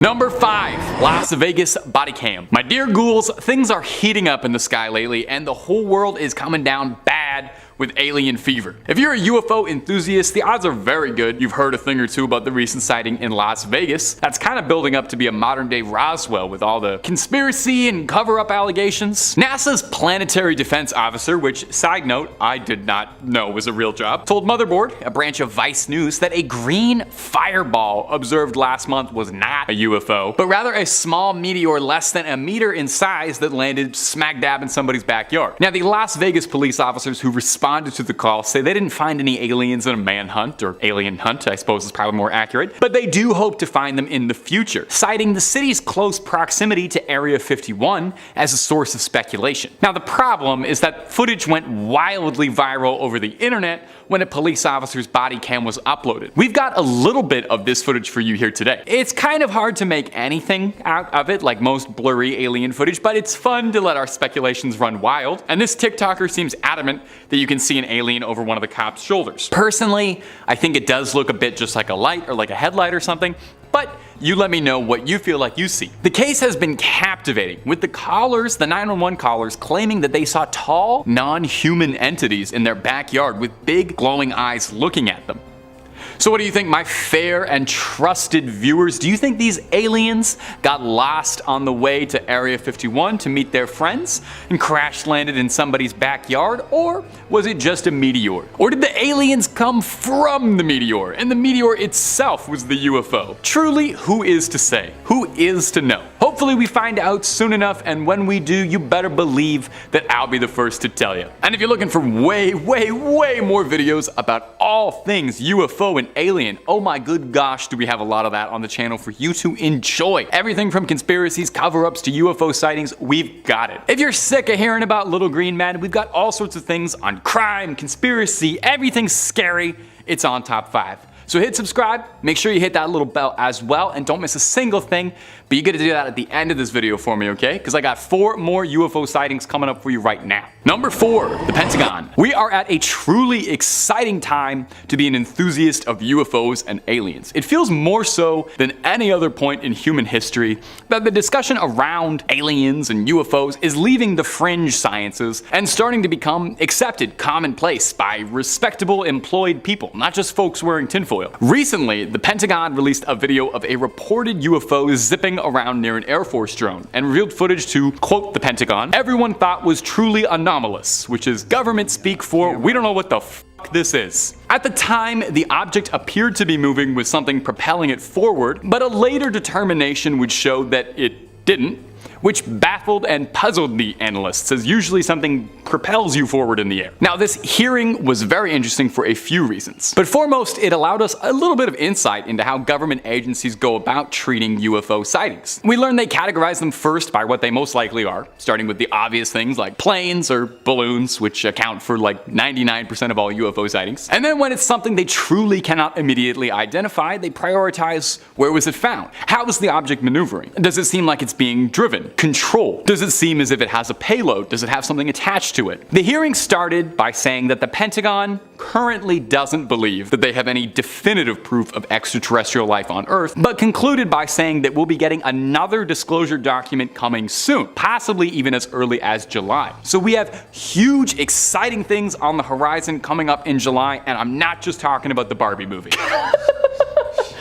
Number 5. Las Vegas body cam. My dear ghouls, things are heating up in the sky lately and the whole world is coming down bad with alien fever. If you're a UFO enthusiast, the odds are very good you've heard a thing or two about the recent sighting in Las Vegas. That's kind of building up to be a modern day Roswell with all the conspiracy and cover-up allegations. NASA's planetary defense officer, which, side note, I did not know was a real job, told Motherboard, a branch of Vice News, that a green fireball observed last month was not a UFO, but rather a small meteor less than a meter in size that landed smack dab in somebody's backyard. Now, the Las Vegas police officers who responded to the call say they didn't find any aliens in a manhunt, or alien hunt I suppose is probably more accurate, but they do hope to find them in the future, citing the city's close proximity to Area 51 as a source of speculation. Now the problem is that footage went wildly viral over the internet when a police officer's body cam was uploaded. We've got a little bit of this footage for you here today. It's kind of hard to make anything out of it, like most blurry alien footage, but it's fun to let our speculations run wild, and this TikToker seems adamant that you can see an alien over one of the cops' shoulders. Personally, I think it does look a bit just like a light or like a headlight or something, but you let me know what you feel like you see. The case has been captivating, with the callers, the 911 callers, claiming that they saw tall, non-human entities in their backyard with big glowing eyes looking at them. So what do you think, my fair and trusted viewers? Do you think these aliens got lost on the way to Area 51 to meet their friends and crash landed in somebody's backyard? Or was it just a meteor? Or did the aliens come from the meteor and the meteor itself was the UFO? Truly, who is to say? Who is to know? Hopefully we find out soon enough, and when we do, you better believe that I'll be the first to tell you. And if you're looking for way more videos about all things UFO and alien, oh my good gosh, do we have a lot of that on the channel for you to enjoy. Everything from conspiracies, cover-ups to UFO sightings, we've got it. If you're sick of hearing about little green men, we've got all sorts of things on crime, conspiracy, everything scary. It's on Top 5. So hit subscribe, make sure you hit that little bell as well, and don't miss a single thing, but you gotta do that at the end of this video for me, okay? Because I got 4 more UFO sightings coming up for you right now. Number 4, the Pentagon. We are at a truly exciting time to be an enthusiast of UFOs and aliens. It feels more so than any other point in human history that the discussion around aliens and UFOs is leaving the fringe sciences and starting to become accepted, commonplace by respectable, employed people, not just folks wearing tinfoil. Recently, the Pentagon released a video of a reported UFO zipping around near an Air Force drone and revealed footage to, quote the Pentagon, everyone thought was truly anomalous, which is government speak for we don't know what the f this is. At the time, the object appeared to be moving with something propelling it forward, but a later determination would show that it didn't, which baffled and puzzled the analysts, as usually something propels you forward in the air. Now, this hearing was very interesting for a few reasons, but foremost, it allowed us a little bit of insight into how government agencies go about treating UFO sightings. We learned they categorize them first by what they most likely are, starting with the obvious things like planes or balloons, which account for like 99% of all UFO sightings. And then when it's something they truly cannot immediately identify, they prioritize where was it found? How is the object maneuvering? Does it seem like it's being driven? Control. Does it seem as if it has a payload? Does it have something attached to it? The hearing started by saying that the Pentagon currently doesn't believe that they have any definitive proof of extraterrestrial life on Earth, but concluded by saying that we'll be getting another disclosure document coming soon, possibly even as early as July. So we have huge, exciting things on the horizon coming up in July, and I'm not just talking about the Barbie movie.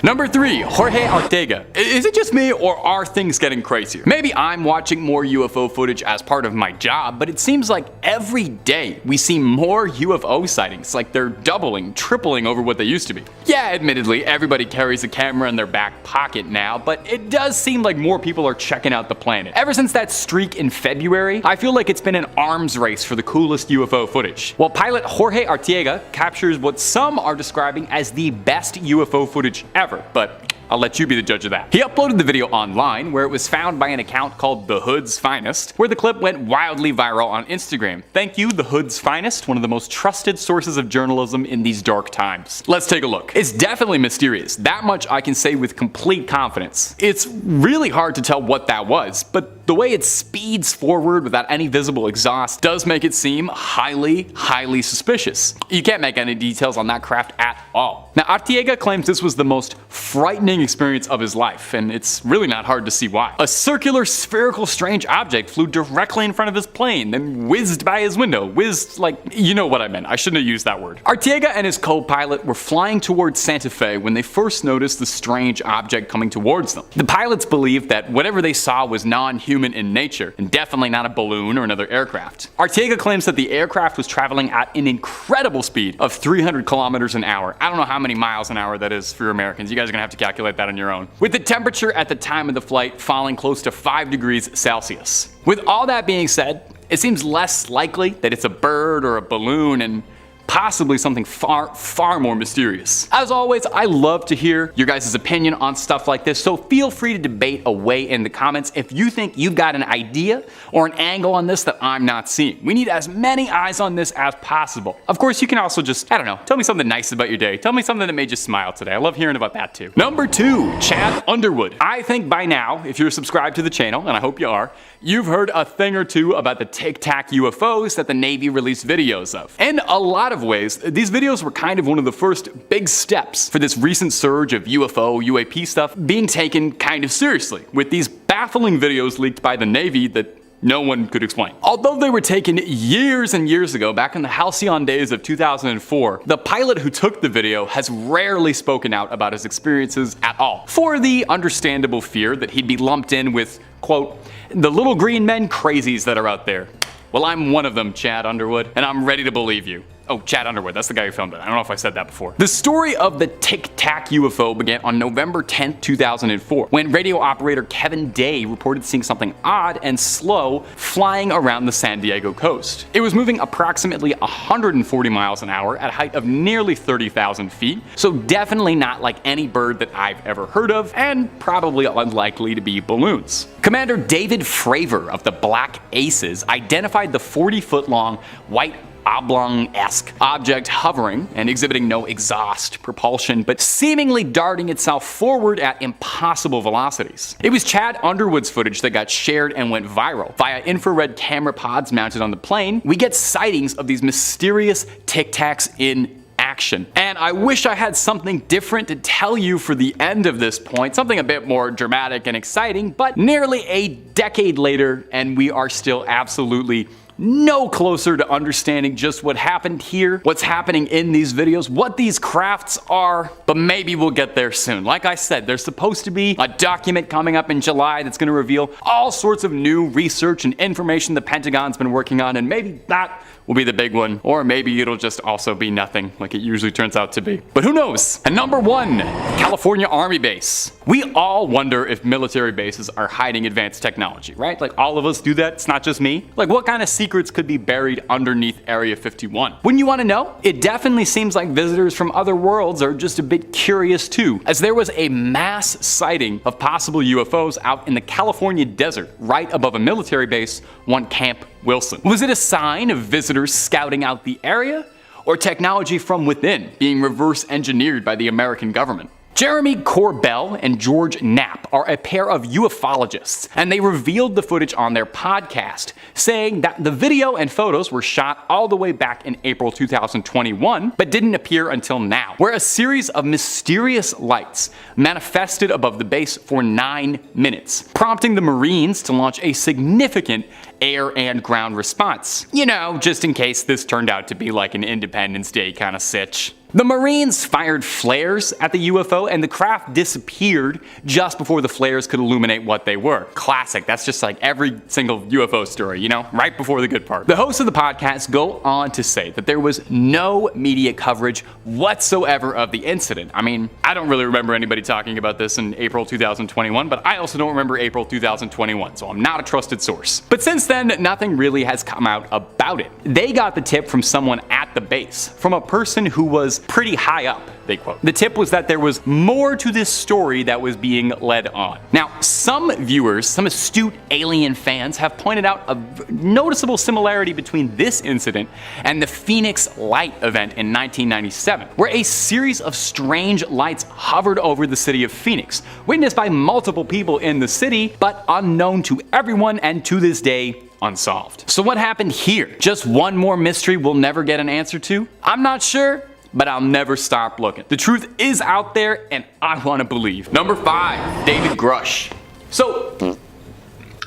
Number 3, Jorge Ortega. Is it just me, or are things getting crazier? Maybe I'm watching more UFO footage as part of my job, but it seems like every day we see more UFO sightings, like they're doubling, tripling over what they used to be. Yeah, admittedly, everybody carries a camera in their back pocket now, but it does seem like more people are checking out the planet. Ever since that streak in February, I feel like it's been an arms race for the coolest UFO footage. While pilot Jorge Ortega captures what some are describing as the best UFO footage ever, but I'll let you be the judge of that. He uploaded the video online, where it was found by an account called The Hood's Finest, where the clip went wildly viral on Instagram. Thank you, The Hood's Finest, one of the most trusted sources of journalism in these dark times. Let's take a look. It's definitely mysterious. That much I can say with complete confidence. It's really hard to tell what that was, but The way it speeds forward without any visible exhaust does make it seem highly suspicious. You can't make any details on that craft at all. Now, Arteaga claims this was the most frightening experience of his life, and it's really not hard to see why. A circular, spherical, strange object flew directly in front of his plane, then whizzed by his window. Whizzed, like, you know what I meant. I shouldn't have used that word. Arteaga and his co-pilot were flying towards Santa Fe when they first noticed the strange object coming towards them. The pilots believed that whatever they saw was non-human in nature, and definitely not a balloon or another aircraft. Arteaga claims that the aircraft was traveling at an incredible speed of 300 kilometers an hour. I don't know how many miles an hour that is for Americans. You guys are gonna have to calculate that on your own. With the temperature at the time of the flight falling close to 5 degrees Celsius. With all that being said, it seems less likely that it's a bird or a balloon and possibly something far more mysterious. As always, I love to hear your guys' opinion on stuff like this, so feel free to debate away in the comments if you think you've got an idea or an angle on this that I'm not seeing. We need as many eyes on this as possible. Of course, you can also just, I don't know, tell me something nice about your day. Tell me something that made you smile today. I love hearing about that too. Number 2, Chad Underwood. I think by now, if you're subscribed to the channel, and I hope you are, you've heard a thing or two about the Tic Tac UFOs that the Navy released videos of. In a lot of ways, these videos were kind of one of the first big steps for this recent surge of UFO, UAP stuff being taken kind of seriously, with these baffling videos leaked by the Navy that no one could explain. Although they were taken years and years ago, back in the halcyon days of 2004, the pilot who took the video has rarely spoken out about his experiences at all, for the understandable fear that he'd be lumped in with, quote, the little green men crazies that are out there. Well, I'm one of them, Chad Underwood, and I'm ready to believe you. Oh, Chad Underwood, that's the guy who filmed it. I don't know if I said that before. The story of the Tic Tac UFO began on November 10th, 2004, when radio operator Kevin Day reported seeing something odd and slow flying around the San Diego coast. It was moving approximately 140 miles an hour at a height of nearly 30,000 feet, so definitely not like any bird that I've ever heard of, and probably unlikely to be balloons. Commander David Fravor of the Black Aces identified the 40-foot-long white oblong-esque object hovering and exhibiting no exhaust, propulsion, but seemingly darting itself forward at impossible velocities. It was Chad Underwood's footage that got shared and went viral. Via infrared camera pods mounted on the plane, we get sightings of these mysterious Tic Tacs in action. And I wish I had something different to tell you for the end of this point, something a bit more dramatic and exciting, but nearly a decade later, and we are still absolutely no closer to understanding just what happened here, what's happening in these videos, what these crafts are, but maybe we'll get there soon. Like I said, there's supposed to be a document coming up in July that's going to reveal all sorts of new research and information the Pentagon's been working on, and maybe that will be the big one, or maybe it'll just also be nothing like it usually turns out to be. But who knows? And number 1, California Army Base. We all wonder if military bases are hiding advanced technology, right? Like all of us do that, it's not just me. Like what kind of secrets could be buried underneath Area 51? Wouldn't you want to know? It definitely seems like visitors from other worlds are just a bit curious too, as there was a mass sighting of possible UFOs out in the California desert, right above a military base, one Camp Wilson. Was it a sign of visitors scouting out the area, or technology from within being reverse engineered by the American government? Jeremy Corbell and George Knapp are a pair of ufologists, and they revealed the footage on their podcast, saying that the video and photos were shot all the way back in April 2021, but didn't appear until now, where a series of mysterious lights manifested above the base for 9 minutes, prompting the Marines to launch a significant air and ground response. You know, just in case this turned out to be like an Independence Day kind of sitch. The Marines fired flares at the UFO, and the craft disappeared just before the flares could illuminate what they were. Classic, that's just like every single UFO story, you know, right before the good part. The hosts of the podcast go on to say that there was no media coverage whatsoever of the incident. I mean, I don't really remember anybody talking about this in April 2021, but I also don't remember April 2021, so I'm not a trusted source. But since then, nothing really has come out about it. They got the tip from someone at the base, from a person who was was pretty high up, they quote. The tip was that there was more to this story that was being led on. Now, some viewers, some astute alien fans have pointed out a noticeable similarity between this incident and the Phoenix Light event in 1997, where a series of strange lights hovered over the city of Phoenix, witnessed by multiple people in the city, but unknown to everyone and to this day unsolved. So what happened here? Just one more mystery we'll never get an answer to? I'm not sure, but I'll never stop looking. The truth is out there, and I want to believe. Number 5, David Grush. So,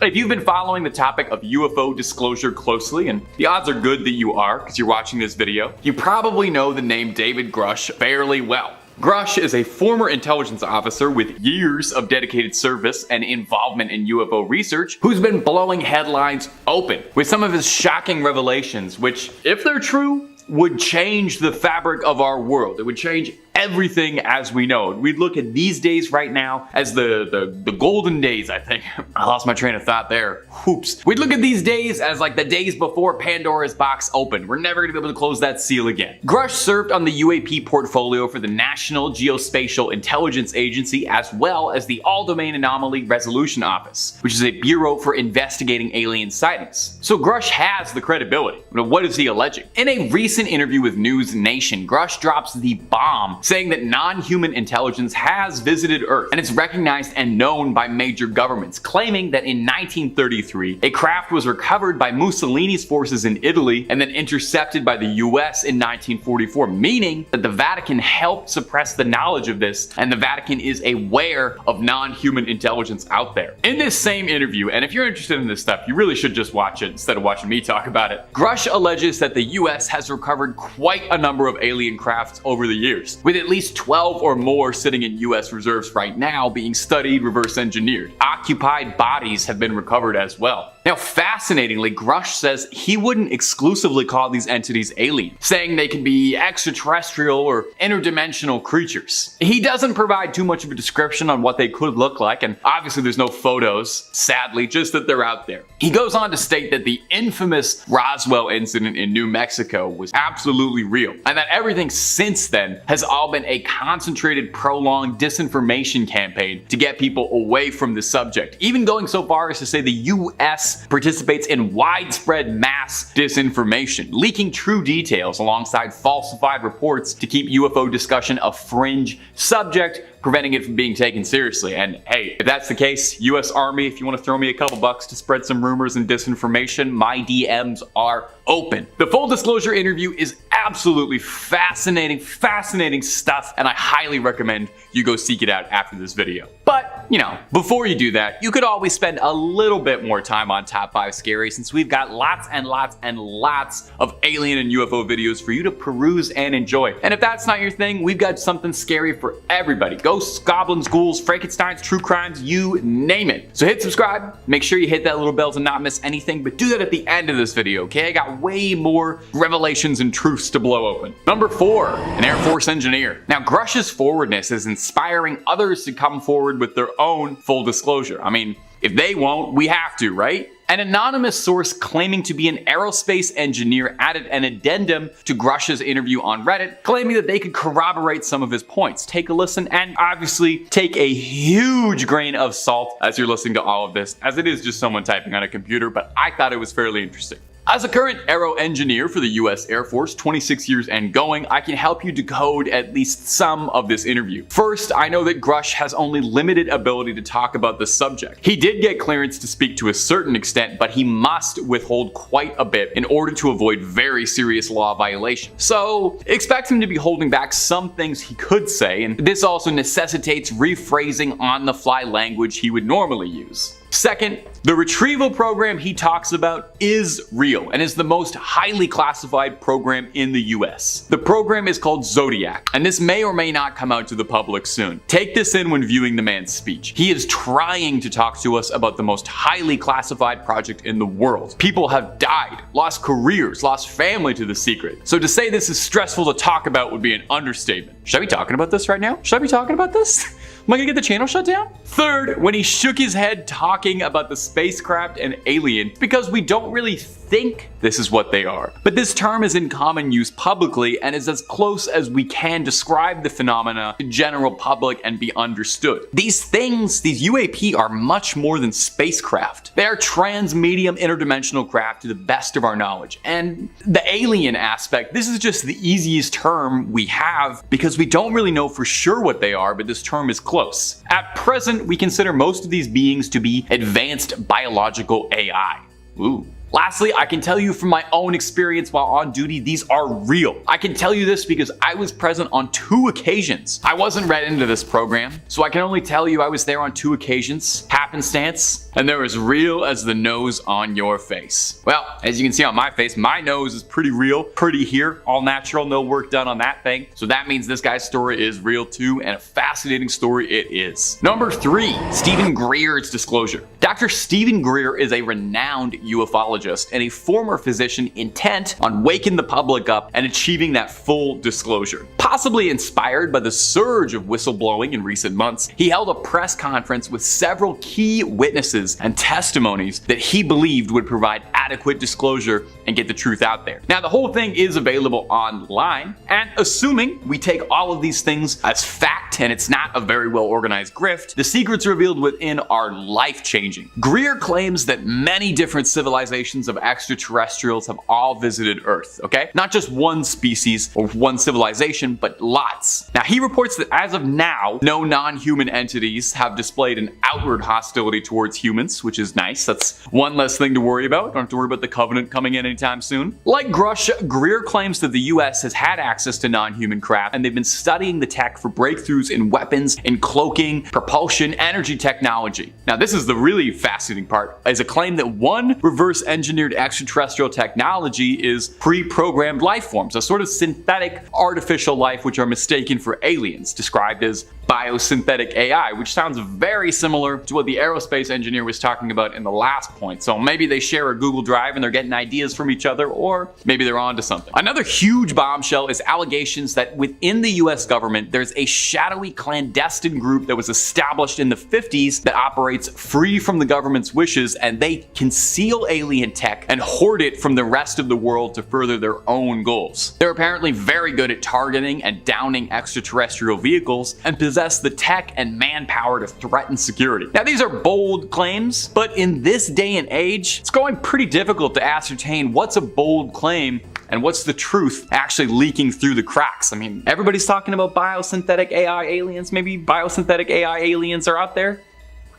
if you've been following the topic of UFO disclosure closely, and the odds are good that you are because you're watching this video, you probably know the name David Grush fairly well. Grush is a former intelligence officer with years of dedicated service and involvement in UFO research who's been blowing headlines open with some of his shocking revelations, which, if they're true, would change the fabric of our world. It would change everything as we know it. We'd look at these days right now as the golden days, I think. I lost my train of thought there. Whoops. We'd look at these days as like the days before Pandora's box opened. We're never gonna be able to close that seal again. Grush served on the UAP portfolio for the National Geospatial Intelligence Agency, as well as the All-Domain Anomaly Resolution Office, which is a bureau for investigating alien sightings. So Grush has the credibility. But what is he alleging? In a recent interview with News Nation, Grush drops the bomb, saying that non-human intelligence has visited Earth and is recognized and known by major governments, claiming that in 1933, a craft was recovered by Mussolini's forces in Italy and then intercepted by the US in 1944, meaning that the Vatican helped suppress the knowledge of this, and the Vatican is aware of non-human intelligence out there. In this same interview, and if you're interested in this stuff, you really should just watch it instead of watching me talk about it, Grush alleges that the US has recovered quite a number of alien crafts over the years, with at least 12 or more sitting in US reserves right now being studied, reverse engineered. Occupied bodies have been recovered as well. Now, fascinatingly, Grush says he wouldn't exclusively call these entities alien, saying they can be extraterrestrial or interdimensional creatures. He doesn't provide too much of a description on what they could look like, and obviously there's no photos, sadly, just that they're out there. He goes on to state that the infamous Roswell incident in New Mexico was absolutely real, and that everything since then has all been a concentrated, prolonged disinformation campaign to get people away from the subject, even going so far as to say the US participates in widespread mass disinformation, leaking true details alongside falsified reports to keep UFO discussion a fringe subject, preventing it from being taken seriously. And hey, if that's the case, US Army, if you want to throw me a couple bucks to spread some rumors and disinformation, my DMs are open. The full disclosure interview is absolutely fascinating stuff, and I highly recommend you go seek it out after this video. But, you know, before you do that, you could always spend a little bit more time on Top 5 Scary, since we've got lots and lots and lots of alien and UFO videos for you to peruse and enjoy. And if that's not your thing, we've got something scary for everybody. Ghosts, goblins, ghouls, Frankensteins, true crimes, you name it. So hit subscribe, make sure you hit that little bell to not miss anything, but do that at the end of this video, okay? I got way more revelations and truths to blow open. Number 4, an Air Force engineer. Now, Grush's forwardness is inspiring others to come forward with their own full disclosure. I mean, if they won't, we have to, right? An anonymous source claiming to be an aerospace engineer added an addendum to Grush's interview on Reddit, claiming that they could corroborate some of his points. Take a listen, and obviously take a huge grain of salt as you're listening to all of this, as it is just someone typing on a computer, but I thought it was fairly interesting. As a current aero engineer for the US Air Force, 26 years and going, I can help you decode at least some of this interview. First, I know that Grush has only limited ability to talk about the subject. He did get clearance to speak to a certain extent, but he must withhold quite a bit in order to avoid very serious law violations. So, expect him to be holding back some things he could say, and this also necessitates rephrasing on-the-fly language he would normally use. Second, the retrieval program he talks about is real and is the most highly classified program in the US. The program is called Zodiac, and this may or may not come out to the public soon. Take this in when viewing the man's speech. He is trying to talk to us about the most highly classified project in the world. People have died, lost careers, lost family to the secret. So to say this is stressful to talk about would be an understatement. Should I be talking about this right now? Should I be talking about this? Am I gonna get the channel shut down? Third, when he shook his head talking about the spacecraft and alien, because we don't really think this is what they are. But this term is in common use publicly and is as close as we can describe the phenomena to general public and be understood. These things, these UAP, are much more than spacecraft. They are trans-medium interdimensional craft to the best of our knowledge. And the alien aspect, this is just the easiest term we have because we don't really know for sure what they are, but this term is close. At present, we consider most of these beings to be advanced biological AI. Ooh. Lastly, I can tell you from my own experience while on duty, these are real. I can tell you this because I was present on 2 occasions. I wasn't read into this program, so I can only tell you I was there on 2 occasions, happenstance, and they're as real as the nose on your face. Well, as you can see on my face, my nose is pretty real, pretty here, all natural, no work done on that thing. So that means this guy's story is real too, and a fascinating story it is. Number 3, Stephen Greer's disclosure. Dr. Stephen Greer is a renowned ufologist and a former physician intent on waking the public up and achieving that full disclosure. Possibly inspired by the surge of whistleblowing in recent months, he held a press conference with several key witnesses and testimonies that he believed would provide adequate disclosure and get the truth out there. Now, the whole thing is available online, and assuming we take all of these things as fact and it's not a very well organized grift, the secrets revealed within are life-changing. Greer claims that many different civilizations of extraterrestrials have all visited Earth, okay? Not just one species or one civilization, but lots. Now, he reports that as of now, no non-human entities have displayed an outward hostility towards humans, which is nice. That's one less thing to worry about. Don't have to worry about the Covenant coming in anytime soon. Like Grush, Greer claims that the US has had access to non-human craft, and they've been studying the tech for breakthroughs in weapons, in cloaking, propulsion, energy technology. Now, this is the really fascinating part, is a claim that one reverse engineered extraterrestrial technology is pre-programmed life forms, a sort of synthetic artificial life which are mistaken for aliens, described as biosynthetic AI, which sounds very similar to what the aerospace engineer was talking about in the last point. So maybe they share a Google Drive and they're getting ideas from each other, or maybe they're onto something. Another huge bombshell is allegations that within the US government, there's a shadowy clandestine group that was established in the 50s that operates free from the government's wishes, and they conceal alien tech and hoard it from the rest of the world to further their own goals. They're apparently very good at targeting and downing extraterrestrial vehicles and possess the tech and manpower to threaten security. Now, these are bold claims, but in this day and age, it's going pretty difficult to ascertain what's a bold claim and what's the truth actually leaking through the cracks. I mean, everybody's talking about biosynthetic AI aliens. Maybe biosynthetic AI aliens are out there.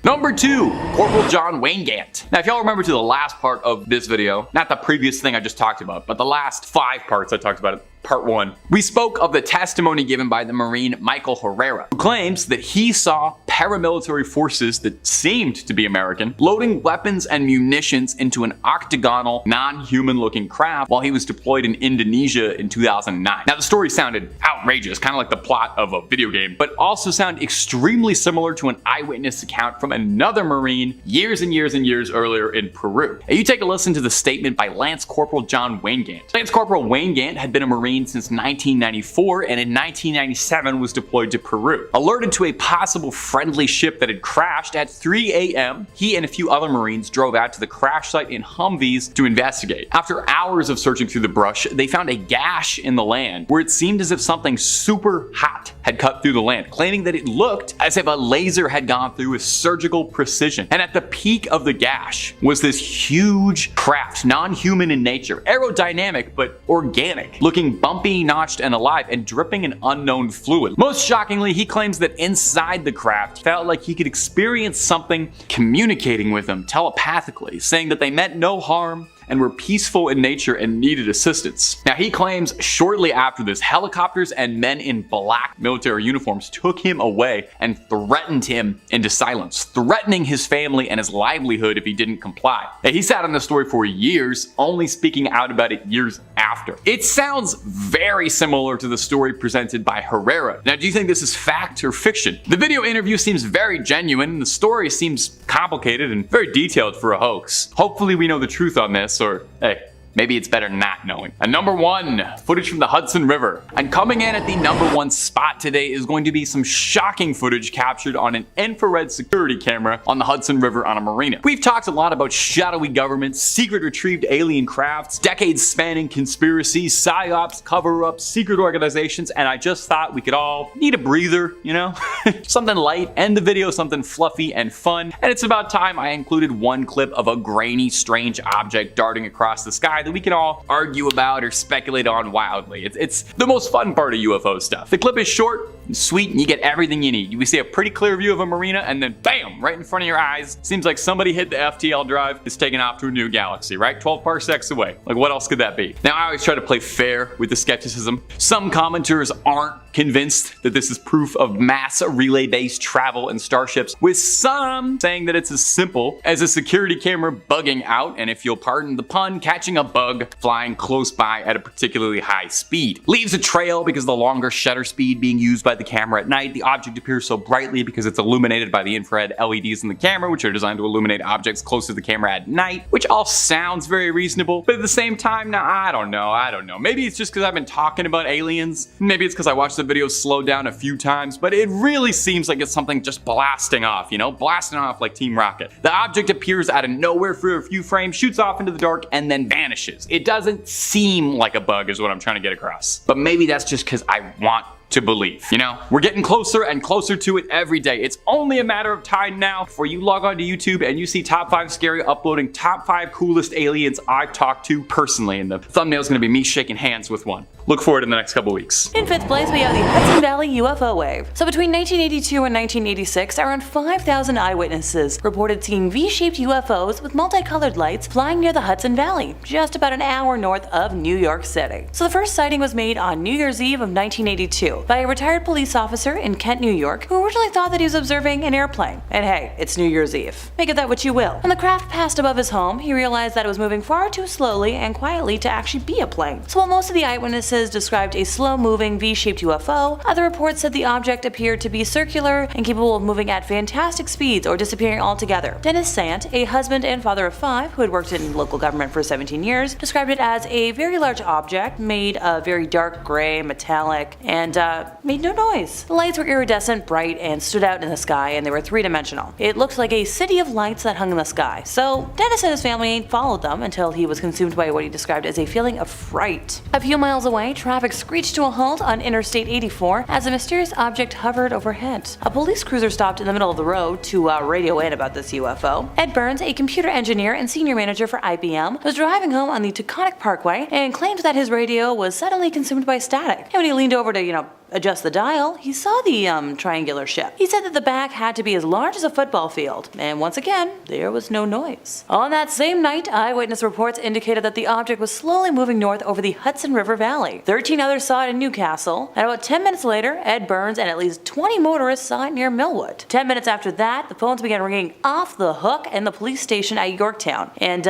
Number 2, Corporal John Weingant. Now, if y'all remember to the last part of this video, not the previous thing I just talked about, but the last 5 parts I talked about it. Part 1. We spoke of the testimony given by the Marine Michael Herrera, who claims that he saw paramilitary forces that seemed to be American loading weapons and munitions into an octagonal, non-human looking craft while he was deployed in Indonesia in 2009. Now, the story sounded outrageous, kind of like the plot of a video game, but also sounded extremely similar to an eyewitness account from another Marine years and years and years earlier in Peru. Now, you take a listen to the statement by Lance Corporal John Weingant. Lance Corporal Weingant had been a Marine since 1994, and in 1997 was deployed to Peru. Alerted to a possible friendly ship that had crashed at 3 a.m., he and a few other Marines drove out to the crash site in Humvees to investigate. After hours of searching through the brush, they found a gash in the land where it seemed as if something super hot had cut through the land, claiming that it looked as if a laser had gone through with surgical precision. And at the peak of the gash was this huge craft, non-human in nature, aerodynamic but organic, looking bumpy, notched, and alive, and dripping an unknown fluid. Most shockingly, he claims that inside the craft felt like he could experience something communicating with him telepathically, saying that they meant no harm and were peaceful in nature and needed assistance. Now, he claims shortly after this, helicopters and men in black military uniforms took him away and threatened him into silence, threatening his family and his livelihood if he didn't comply. Now, he sat on the story for years, only speaking out about it years after. It sounds very similar to the story presented by Herrera. Now, do you think this is fact or fiction? The video interview seems very genuine, and the story seems complicated and very detailed for a hoax. Hopefully we know the truth on this, or hey, maybe it's better not knowing. And number 1, footage from the Hudson River. And coming in at the number 1 spot today is going to be some shocking footage captured on an infrared security camera on the Hudson River on a marina. We've talked a lot about shadowy governments, secret retrieved alien crafts, decades-spanning conspiracies, psyops, cover-ups, secret organizations, and I just thought we could all need a breather, you know? Something light, end the video something fluffy and fun, and it's about time I included one clip of a grainy, strange object darting across the sky that we can all argue about or speculate on wildly. It's the most fun part of UFO stuff. The clip is short and sweet, and you get everything you need. We see a pretty clear view of a marina, and then bam, right in front of your eyes. Seems like somebody hit the FTL drive, is taken off to a new galaxy, right? 12 parsecs away. Like, what else could that be? Now, I always try to play fair with the skepticism. Some commenters aren't convinced that this is proof of mass relay-based travel in starships, with some saying that it's as simple as a security camera bugging out, and if you'll pardon the pun, catching a bug flying close by at a particularly high speed. Leaves a trail because of the longer shutter speed being used by the camera at night. The object appears so brightly because it's illuminated by the infrared LEDs in the camera, which are designed to illuminate objects close to the camera at night, which all sounds very reasonable, but at the same time, now I don't know. Maybe it's just because I've been talking about aliens. Maybe it's because I watched the video slowed down a few times, but it really seems like it's something just blasting off, you know? Blasting off like Team Rocket. The object appears out of nowhere for a few frames, shoots off into the dark, and then vanishes. It doesn't seem like a bug is what I'm trying to get across. But maybe that's just because I want to believe. You know, we're getting closer and closer to it every day. It's only a matter of time now before you log on to YouTube and you see Top 5 Scary uploading top 5 coolest aliens I've talked to personally, and the thumbnail is going to be me shaking hands with one. Look forward in the next couple weeks. In 5th place, we have the Hudson Valley UFO wave. So between 1982 and 1986, around 5,000 eyewitnesses reported seeing V-shaped UFOs with multicolored lights flying near the Hudson Valley, just about an hour north of New York City. So the first sighting was made on New Year's Eve of 1982 by a retired police officer in Kent, New York, who originally thought that he was observing an airplane. And hey, it's New Year's Eve. Make of that what you will. When the craft passed above his home, he realized that it was moving far too slowly and quietly to actually be a plane. So while most of the eyewitnesses described a slow-moving V-shaped UFO, other reports said the object appeared to be circular and capable of moving at fantastic speeds or disappearing altogether. Dennis Sant, a husband and father of 5 who had worked in local government for 17 years, described it as a very large object made of very dark gray, metallic, and made no noise. The lights were iridescent, bright, and stood out in the sky, and they were 3-dimensional. It looked like a city of lights that hung in the sky. So Dennis and his family followed them until he was consumed by what he described as a feeling of fright. A few miles away, traffic screeched to a halt on Interstate 84 as a mysterious object hovered overhead. A police cruiser stopped in the middle of the road to radio in about this UFO. Ed Burns, a computer engineer and senior manager for IBM, was driving home on the Taconic Parkway and claimed that his radio was suddenly consumed by static. And when he leaned over to, adjust the dial, he saw the triangular ship. He said that the back had to be as large as a football field, and once again, there was no noise. On that same night, eyewitness reports indicated that the object was slowly moving north over the Hudson River Valley. 13 others saw it in Newcastle, and about 10 minutes later, Ed Burns and at least 20 motorists saw it near Millwood. 10 minutes after that, the phones began ringing off the hook in the police station at Yorktown, and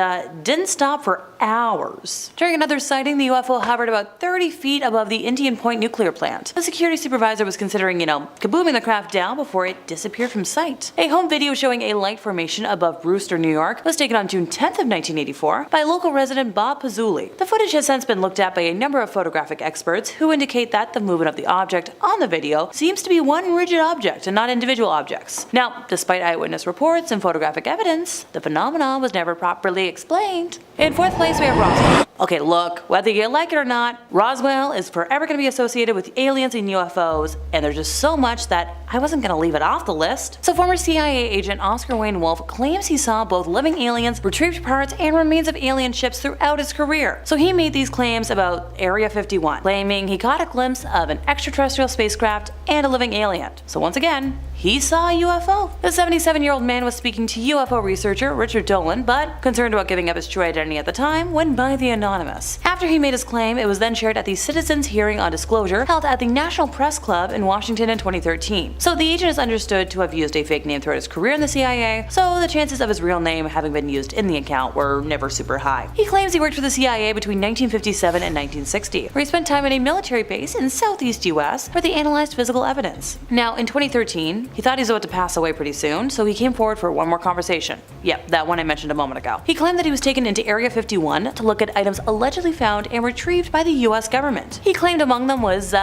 didn't stop for hours. During another sighting, the UFO hovered about 30 feet above the Indian Point nuclear plant. The security supervisor was considering, kabooming the craft down before it disappeared from sight. A home video showing a light formation above Brewster, New York was taken on June 10th of 1984 by local resident Bob Pazzulli. The footage has since been looked at by a number of photographic experts who indicate that the movement of the object on the video seems to be one rigid object and not individual objects. Now, despite eyewitness reports and photographic evidence, the phenomenon was never properly explained. In 4th place, we have Roswell. Okay, look, whether you like it or not, Roswell is forever going to be associated with aliens and UFOs, and there's just so much that I wasn't going to leave it off the list. So former CIA agent Oscar Wayne Wolf claims he saw both living aliens, retrieved parts, and remains of alien ships throughout his career. So he made these claims about Area 51, claiming he caught a glimpse of an extraterrestrial spacecraft and a living alien. So once again, he saw a UFO. The 77-year-old man was speaking to UFO researcher Richard Dolan, but concerned about giving up his true identity at the time, went by the anonymous. After he made his claim, it was then shared at the Citizens Hearing on Disclosure held at the National Press Club in Washington in 2013. So the agent is understood to have used a fake name throughout his career in the CIA, so the chances of his real name having been used in the account were never super high. He claims he worked for the CIA between 1957 and 1960, where he spent time at a military base in southeast US where they analyzed physical evidence. Now, in 2013, He thought he was about to pass away pretty soon, so he came forward for one more conversation. Yep, that one I mentioned a moment ago. He claimed that he was taken into Area 51 to look at items allegedly found and retrieved by the US government. He claimed among them was,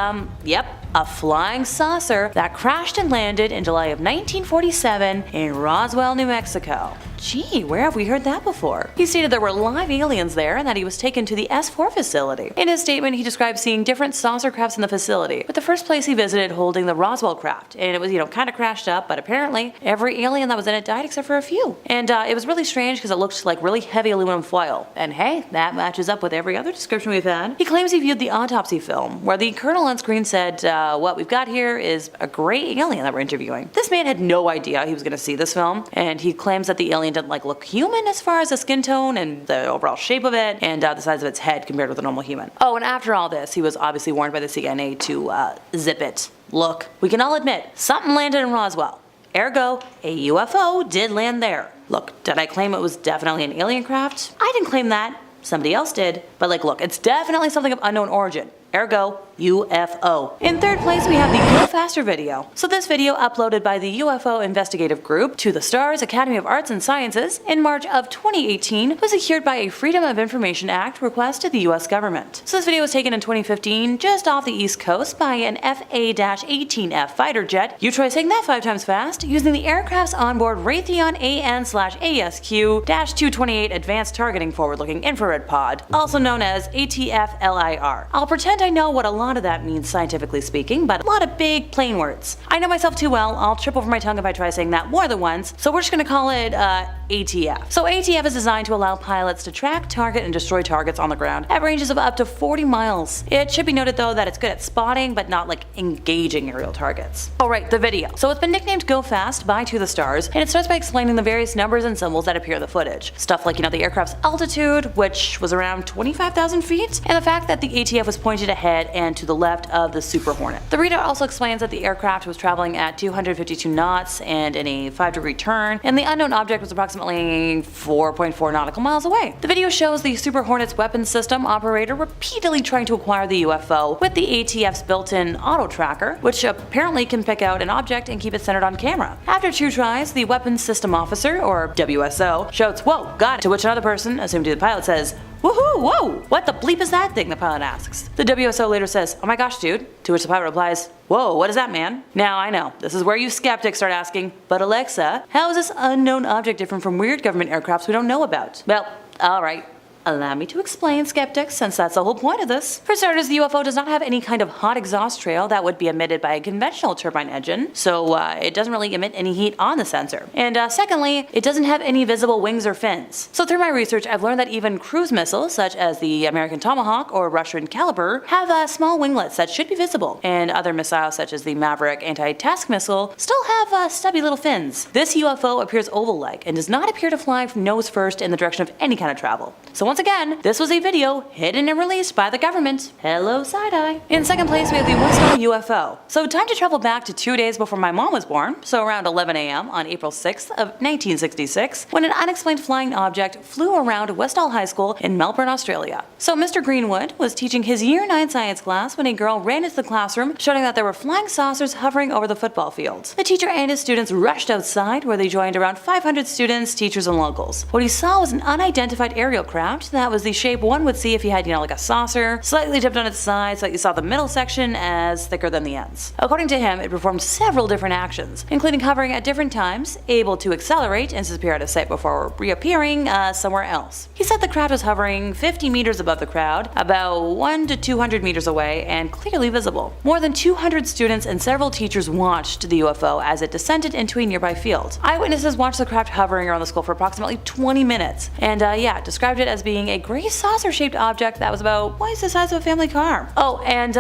a flying saucer that crashed and landed in July of 1947 in Roswell, New Mexico. Gee, where have we heard that before? He stated there were live aliens there and that he was taken to the S4 facility. In his statement, he described seeing different saucer crafts in the facility, with the first place he visited holding the Roswell craft, and it was, kind of crashed up, but apparently every alien that was in it died except for a few. And it was really strange because it looked like really heavy aluminum foil. And hey, that matches up with every other description we've had. He claims he viewed the autopsy film, where the colonel on screen said, what we've got here is a gray alien that we're interviewing. This man had no idea he was going to see this film, and he claims that the alien didn't look human as far as the skin tone and the overall shape of it, and the size of its head compared with a normal human. Oh, and after all this, he was obviously warned by the CIA to zip it. Look, we can all admit, something landed in Roswell. Ergo, a UFO did land there. Look, did I claim it was definitely an alien craft? I didn't claim that. Somebody else did. But look, it's definitely something of unknown origin. Ergo, UFO. In third place, we have the Go Faster video. So this video, uploaded by the UFO investigative group to the STARS Academy of Arts and Sciences in March of 2018, was secured by a Freedom of Information Act request to the US government. So this video was taken in 2015 just off the East Coast by an FA-18F fighter jet, you try saying that 5 times fast, using the aircraft's onboard Raytheon AN/ASQ-228 Advanced Targeting Forward-Looking Infrared Pod, also known as ATF-LIR. I'll pretend I know what a lot of that means scientifically speaking, but a lot of big plain words. I know myself too well, I'll trip over my tongue if I try saying that more than once, so we're just gonna call it ATF. So ATF is designed to allow pilots to track, target, and destroy targets on the ground at ranges of up to 40 miles. It should be noted though that it's good at spotting, but not engaging aerial targets. Alright, the video. So it's been nicknamed Go Fast by To The Stars, and it starts by explaining the various numbers and symbols that appear in the footage. Stuff like, the aircraft's altitude, which was around 25,000 feet, and the fact that the ATF was pointed ahead and to the left of the Super Hornet. The reader also explains that the aircraft was traveling at 252 knots and in a 5-degree turn, and the unknown object was approximately 4.4 nautical miles away. The video shows the Super Hornet's weapons system operator repeatedly trying to acquire the UFO with the ATF's built-in auto tracker, which apparently can pick out an object and keep it centered on camera. After 2 tries, the weapons system officer, or WSO, shouts, "Whoa, got it," to which another person, assumed to be the pilot, says, "Woohoo, whoa, what the bleep is that thing?" the pilot asks. The WSO later says, "Oh my gosh, dude," to which the pilot replies, "Whoa, what is that, man?" Now I know, this is where you skeptics start asking, but Alexa, how is this unknown object different from weird government aircrafts we don't know about? Well, alright. Allow me to explain, skeptics, since that's the whole point of this. For starters, the UFO does not have any kind of hot exhaust trail that would be emitted by a conventional turbine engine, so it doesn't really emit any heat on the sensor. And secondly, it doesn't have any visible wings or fins. So through my research, I've learned that even cruise missiles, such as the American Tomahawk or Russian Caliber, have small winglets that should be visible, and other missiles such as the Maverick anti-task missile still have stubby little fins. This UFO appears oval-like and does not appear to fly nose first in the direction of any kind of travel. So once again, this was a video hidden and released by the government. Hello, side-eye. In second place, we have the Westall UFO. So time to travel back to 2 days before my mom was born, so around 11 a.m. on April 6th of 1966, when an unexplained flying object flew around Westall High School in Melbourne, Australia. So Mr. Greenwood was teaching his Year 9 science class when a girl ran into the classroom, shouting that there were flying saucers hovering over the football field. The teacher and his students rushed outside, where they joined around 500 students, teachers, and locals. What he saw was an unidentified aerial craft that was the shape one would see if you had, like a saucer, slightly tipped on its side so that you saw the middle section as thicker than the ends. According to him, it performed several different actions, including hovering at different times, able to accelerate and disappear out of sight before reappearing somewhere else. He said the craft was hovering 50 meters above the crowd, about 1 to 200 meters away, and clearly visible. More than 200 students and several teachers watched the UFO as it descended into a nearby field. Eyewitnesses watched the craft hovering around the school for approximately 20 minutes, and described it as being a gray saucer-shaped object that was about twice the size of a family car. Oh, and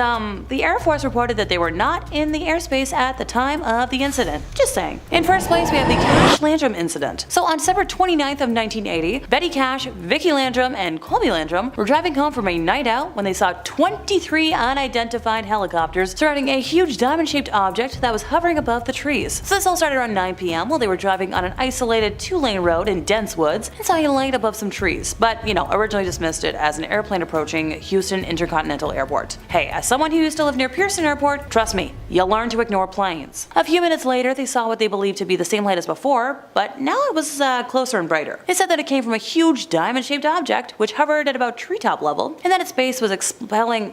the Air Force reported that they were not in the airspace at the time of the incident. Just saying. In first place, we have the Cash Landrum incident. So on December 29th of 1980, Betty Cash, Vicki Landrum, and Colby Landrum were driving home from a night out when they saw 23 unidentified helicopters surrounding a huge diamond-shaped object that was hovering above the trees. So this all started around 9 p.m. while they were driving on an isolated 2-lane road in dense woods and saw a light above some trees. But, originally dismissed it as an airplane approaching Houston Intercontinental Airport. Hey, as someone who used to live near Pearson Airport, trust me, you'll learn to ignore planes. A few minutes later, they saw what they believed to be the same light as before, but now it was closer and brighter. They said that it came from a huge diamond-shaped object, which hovered at about treetop level, and that its base was expelling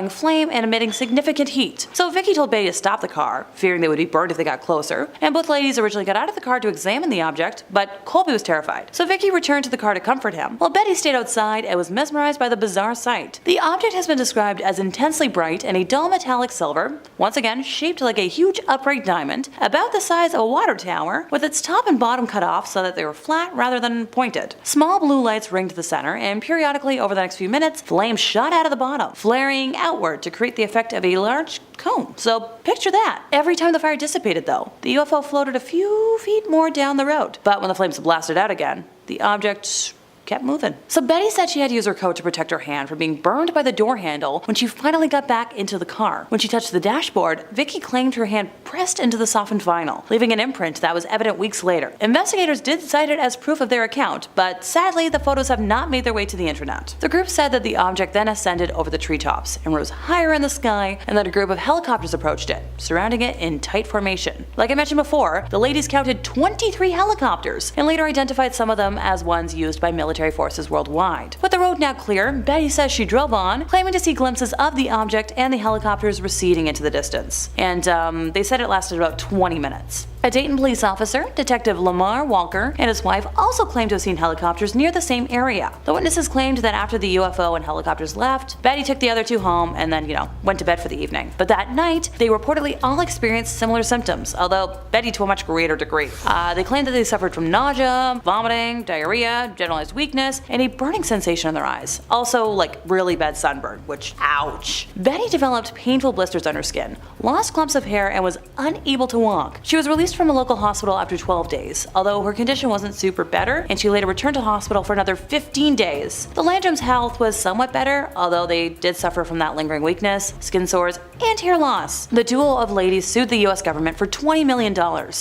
flame and emitting significant heat. So Vicky told Betty to stop the car, fearing they would be burned if they got closer, and both ladies originally got out of the car to examine the object, but Colby was terrified. So Vicky returned to the car to comfort him, while Betty stayed outside and was mesmerized by the bizarre sight. The object has been described as intensely bright and a dull metallic silver, once again shaped like a huge upright diamond, about the size of a water tower, with its top and bottom cut off so that they were flat rather than pointed. Small blue lights ringed the center, and periodically over the next few minutes, flames shot out of the bottom, flaring outward to create the effect of a large cone. So picture that. Every time the fire dissipated though, the UFO floated a few feet more down the road. But when the flames blasted out again, the object kept moving. So Betty said she had to use her coat to protect her hand from being burned by the door handle when she finally got back into the car. When she touched the dashboard, Vicky claimed her hand pressed into the softened vinyl, leaving an imprint that was evident weeks later. Investigators did cite it as proof of their account, but sadly the photos have not made their way to the internet. The group said that the object then ascended over the treetops and rose higher in the sky, and that a group of helicopters approached it, surrounding it in tight formation. Like I mentioned before, the ladies counted 23 helicopters and later identified some of them as ones used by military forces worldwide. With the road now clear, Betty says she drove on, claiming to see glimpses of the object and the helicopters receding into the distance. And they said it lasted about 20 minutes. A Dayton police officer, Detective Lamar Walker, and his wife also claimed to have seen helicopters near the same area. The witnesses claimed that after the UFO and helicopters left, Betty took the other two home and then, went to bed for the evening. But that night, they reportedly all experienced similar symptoms, although Betty to a much greater degree. They claimed that they suffered from nausea, vomiting, diarrhea, generalized weakness, and a burning sensation in their eyes. Also, really bad sunburn, which, ouch. Betty developed painful blisters on her skin, lost clumps of hair, and was unable to walk. She was released from a local hospital after 12 days, although her condition wasn't super better, and she later returned to hospital for another 15 days. The Landrums' health was somewhat better, although they did suffer from that lingering weakness, skin sores, and hair loss. The duo of ladies sued the US government for $20 million,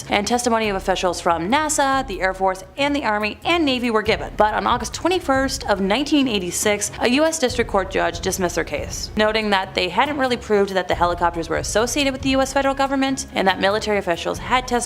and testimony of officials from NASA, the Air Force, and the Army and Navy were given. But on August 21st of 1986, a US district court judge dismissed their case, noting that they hadn't really proved that the helicopters were associated with the US federal government, and that military officials had testified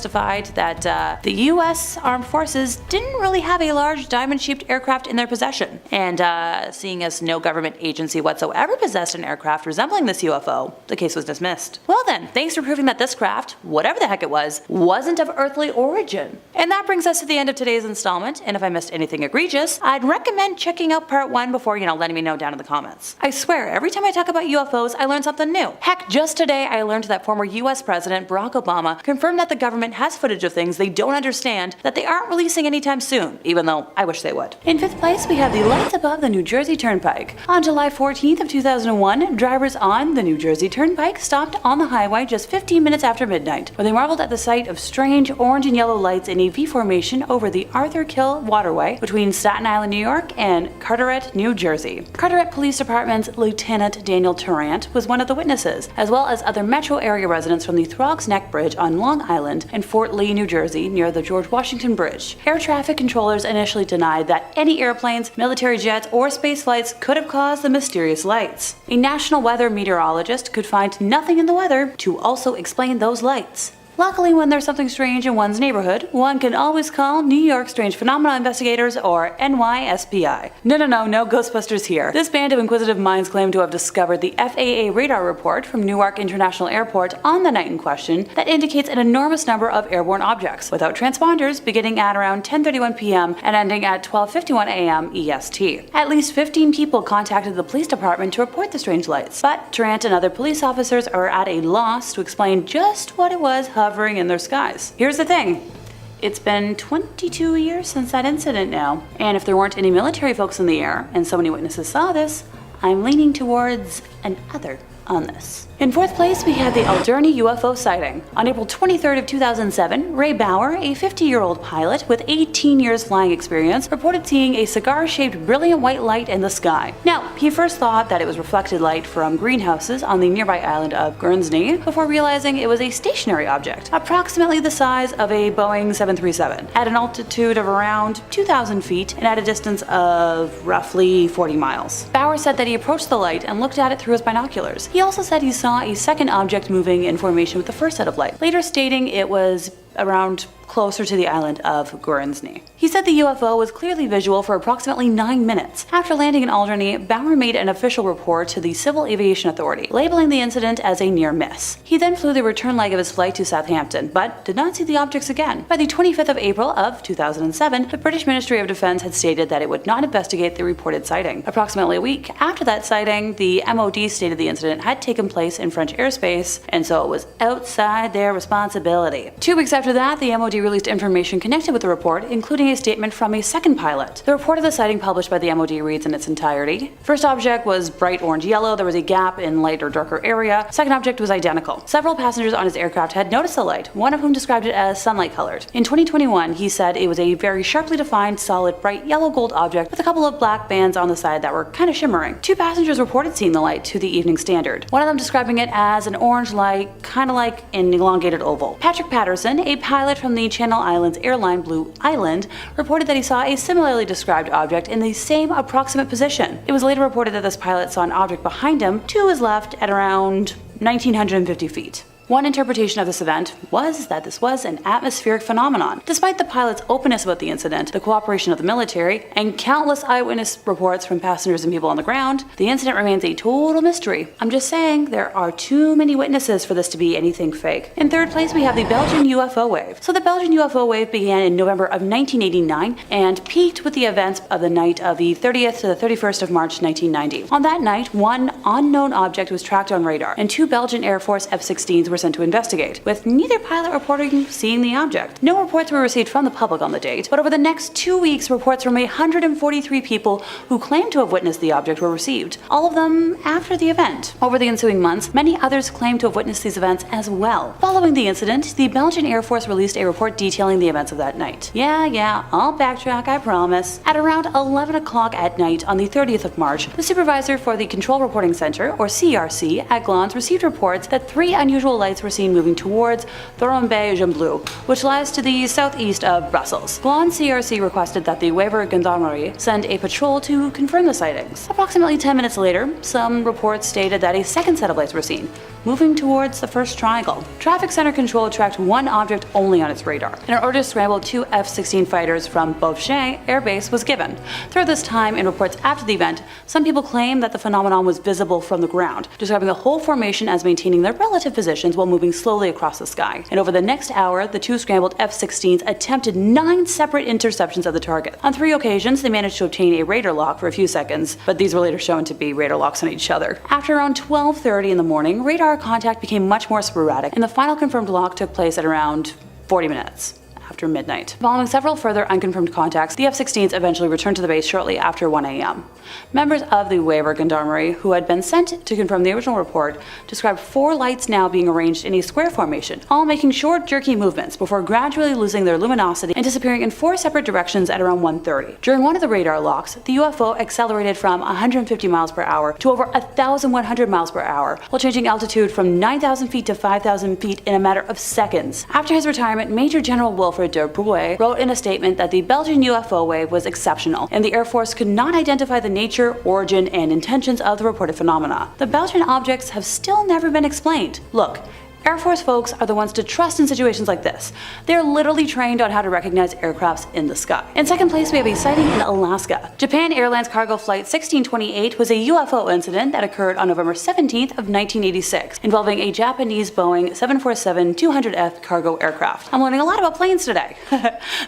that the US Armed Forces didn't really have a large diamond-shaped aircraft in their possession. And seeing as no government agency whatsoever possessed an aircraft resembling this UFO, the case was dismissed. Well then, thanks for proving that this craft, whatever the heck it was, wasn't of earthly origin. And that brings us to the end of today's installment, and if I missed anything egregious, I'd recommend checking out part 1 before, letting me know down in the comments. I swear, every time I talk about UFOs, I learn something new. Heck, just today I learned that former US President Barack Obama confirmed that the government has footage of things they don't understand that they aren't releasing anytime soon, even though I wish they would. In 5th place, we have the lights above the New Jersey Turnpike. On July 14th of 2001, drivers on the New Jersey Turnpike stopped on the highway just 15 minutes after midnight, where they marveled at the sight of strange orange and yellow lights in a V formation over the Arthur Kill waterway between Staten Island, New York and Carteret, New Jersey. Carteret Police Department's Lieutenant Daniel Tarrant was one of the witnesses, as well as other metro area residents from the Throgs Neck Bridge on Long Island and Fort Lee, New Jersey, near the George Washington Bridge. Air traffic controllers initially denied that any airplanes, military jets, or space flights could have caused the mysterious lights. A national weather meteorologist could find nothing in the weather to also explain those lights. Luckily, when there's something strange in one's neighborhood, one can always call New York Strange Phenomena Investigators, or NYSPI. No Ghostbusters here. This band of inquisitive minds claim to have discovered the FAA radar report from Newark International Airport on the night in question that indicates an enormous number of airborne objects, without transponders, beginning at around 10:31 p.m. and ending at 12:51 a.m. EST. At least 15 people contacted the police department to report the strange lights, but Tarrant and other police officers are at a loss to explain just what it was hovering in their skies. Here's the thing. It's been 22 years since that incident now, and if there weren't any military folks in the air, and so many witnesses saw this, I'm leaning towards an other. on this. In fourth place, we have the Delhi UFO sighting. On April 23rd of 2007, Ray Bauer, a 50-year-old pilot with 18 years flying experience, reported seeing a cigar-shaped brilliant white light in the sky. Now, he first thought that it was reflected light from greenhouses on the nearby island of Guernsey, before realizing it was a stationary object, approximately the size of a Boeing 737, at an altitude of around 2,000 feet and at a distance of roughly 40 miles. Bauer said that he approached the light and looked at it through his binoculars. He also said he saw a second object moving in formation with the first set of light, later stating it was around closer to the island of Guernsey. He said the UFO was clearly visual for approximately 9 minutes. After landing in Alderney, Bauer made an official report to the Civil Aviation Authority, labeling the incident as a near miss. He then flew the return leg of his flight to Southampton, but did not see the objects again. By the 25th of April of 2007, the British Ministry of Defence had stated that it would not investigate the reported sighting. Approximately a week after that sighting, the MOD stated the incident had taken place in French airspace, and so it was outside their responsibility. 2 weeks after that, the MOD released information connected with the report, including a statement from a second pilot. The report of the sighting published by the MOD reads in its entirety. First object was bright orange yellow, there was a gap in light or darker area. Second object was identical. Several passengers on his aircraft had noticed the light, one of whom described it as sunlight colored. In 2021, he said it was a very sharply defined, solid, bright yellow gold object with a couple of black bands on the side that were kind of shimmering. 2 passengers reported seeing the light to the Evening Standard, one of them describing it as an orange light, kind of like an elongated oval. Patrick Patterson, a pilot from the Channel Islands airline Blue Island, reported that he saw a similarly described object in the same approximate position. It was later reported that this pilot saw an object behind him to his left at around 1,950 feet. One interpretation of this event was that this was an atmospheric phenomenon. Despite the pilot's openness about the incident, the cooperation of the military, and countless eyewitness reports from passengers and people on the ground, the incident remains a total mystery. I'm just saying, there are too many witnesses for this to be anything fake. In third place, we have the Belgian UFO wave. So the Belgian UFO wave began in November of 1989 and peaked with the events of the night of the 30th to the 31st of March 1990. On that night, one unknown object was tracked on radar, and 2 Belgian Air Force F-16s were sent to investigate, with neither pilot reporting seeing the object. No reports were received from the public on the date, but over the next 2 weeks, reports from 143 people who claimed to have witnessed the object were received, all of them after the event. Over the ensuing months, many others claimed to have witnessed these events as well. Following the incident, the Belgian Air Force released a report detailing the events of that night. Yeah, I'll backtrack, I promise. At around 11 o'clock at night on the 30th of March, the supervisor for the Control Reporting Center, or CRC, at Glans received reports that 3 unusual lights were seen moving towards Thorenby-Gemblou, which lies to the southeast of Brussels. Glans CRC requested that the Wever Gendarmerie send a patrol to confirm the sightings. Approximately 10 minutes later, some reports stated that a second set of lights were seen, moving towards the first triangle. Traffic Center Control tracked one object only on its radar, and an order to scramble 2 F-16 fighters from Beauvais Air Base was given. Throughout this time, in reports after the event, some people claimed that the phenomenon was visible from the ground, describing the whole formation as maintaining their relative positions while moving slowly across the sky. And over the next hour, the 2 scrambled F-16s attempted 9 separate interceptions of the target. On 3 occasions, they managed to obtain a radar lock for a few seconds, but these were later shown to be radar locks on each other. After around 12:30 in the morning, radar contact became much more sporadic, and the final confirmed lock took place at around 40 minutes. After midnight. Following several further unconfirmed contacts, the F-16s eventually returned to the base shortly after 1 a.m. Members of the Wever Gendarmerie, who had been sent to confirm the original report, described 4 lights now being arranged in a square formation, all making short, jerky movements before gradually losing their luminosity and disappearing in 4 separate directions at around 1:30. During one of the radar locks, the UFO accelerated from 150 miles per hour to over 1,100 miles per hour, while changing altitude from 9,000 feet to 5,000 feet in a matter of seconds. After his retirement, Major General Wilfred de Brouwer wrote in a statement that the Belgian UFO wave was exceptional, and the Air Force could not identify the nature, origin, and intentions of the reported phenomena. The Belgian objects have still never been explained. Look, Air Force folks are the ones to trust in situations like this. They're literally trained on how to recognize aircrafts in the sky. In second place, we have a sighting in Alaska. Japan Airlines cargo flight 1628 was a UFO incident that occurred on November 17th of 1986, involving a Japanese Boeing 747-200F cargo aircraft. I'm learning a lot about planes today.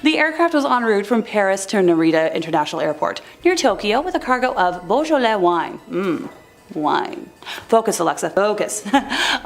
The aircraft was en route from Paris to Narita International Airport, near Tokyo, with a cargo of Beaujolais wine. Wine. Focus, Alexa, focus.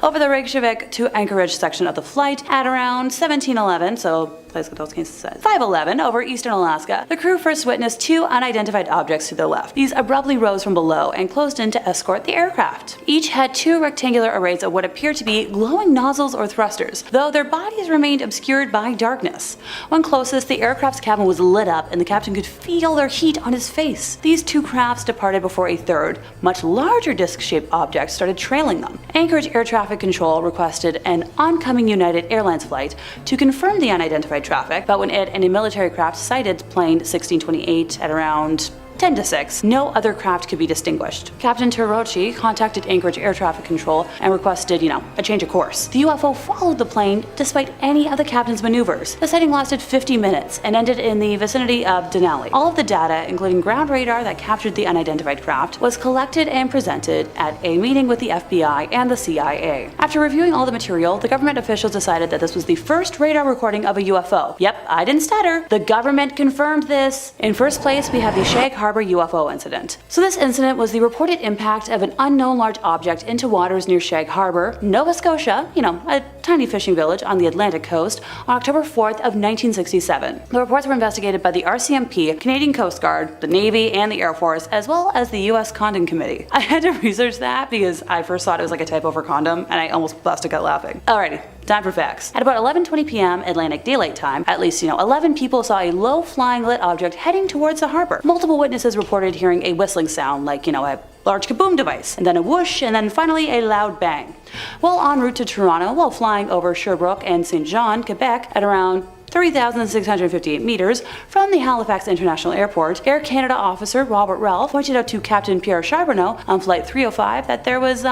Over the Reykjavik to Anchorage section of the flight at around 1711, so 5:11 over eastern Alaska, the crew first witnessed two unidentified objects to their left. These abruptly rose from below and closed in to escort the aircraft. Each had two rectangular arrays of what appeared to be glowing nozzles or thrusters, though their bodies remained obscured by darkness. When closest, the aircraft's cabin was lit up and the captain could feel their heat on his face. These two crafts departed before a third, much larger disc-shaped object started trailing them. Anchorage Air Traffic Control requested an oncoming United Airlines flight to confirm the unidentified traffic, but when it and a military craft sighted plane 1628 at around 10 to 6, no other craft could be distinguished. Captain Terrochi contacted Anchorage Air Traffic Control and requested, a change of course. The UFO followed the plane despite any of the captain's maneuvers. The sighting lasted 50 minutes and ended in the vicinity of Denali. All of the data, including ground radar that captured the unidentified craft, was collected and presented at a meeting with the FBI and the CIA. After reviewing all the material, the government officials decided that this was the first radar recording of a UFO. Yep, I didn't stutter. The government confirmed this. In first place, we have the Shag Harbor UFO incident. So this incident was the reported impact of an unknown large object into waters near Shag Harbor, Nova Scotia, a tiny fishing village on the Atlantic coast, on October 4th of 1967. The reports were investigated by the RCMP, Canadian Coast Guard, the Navy, and the Air Force, as well as the U.S. Condom Committee. I had to research that because I first thought it was like a typo for condom, and I almost busted out laughing. Alrighty. Time for facts. At about 11:20 p.m. Atlantic Daylight Time, at least 11 people saw a low-flying lit object heading towards the harbor. Multiple witnesses reported hearing a whistling sound like, a large kaboom device, and then a whoosh, and then finally a loud bang. While en route to Toronto, while flying over Sherbrooke and St. Jean, Quebec, at around 3,658 meters from the Halifax International Airport, Air Canada officer Robert Ralph pointed out to Captain Pierre Charbonneau on Flight 305 that there was,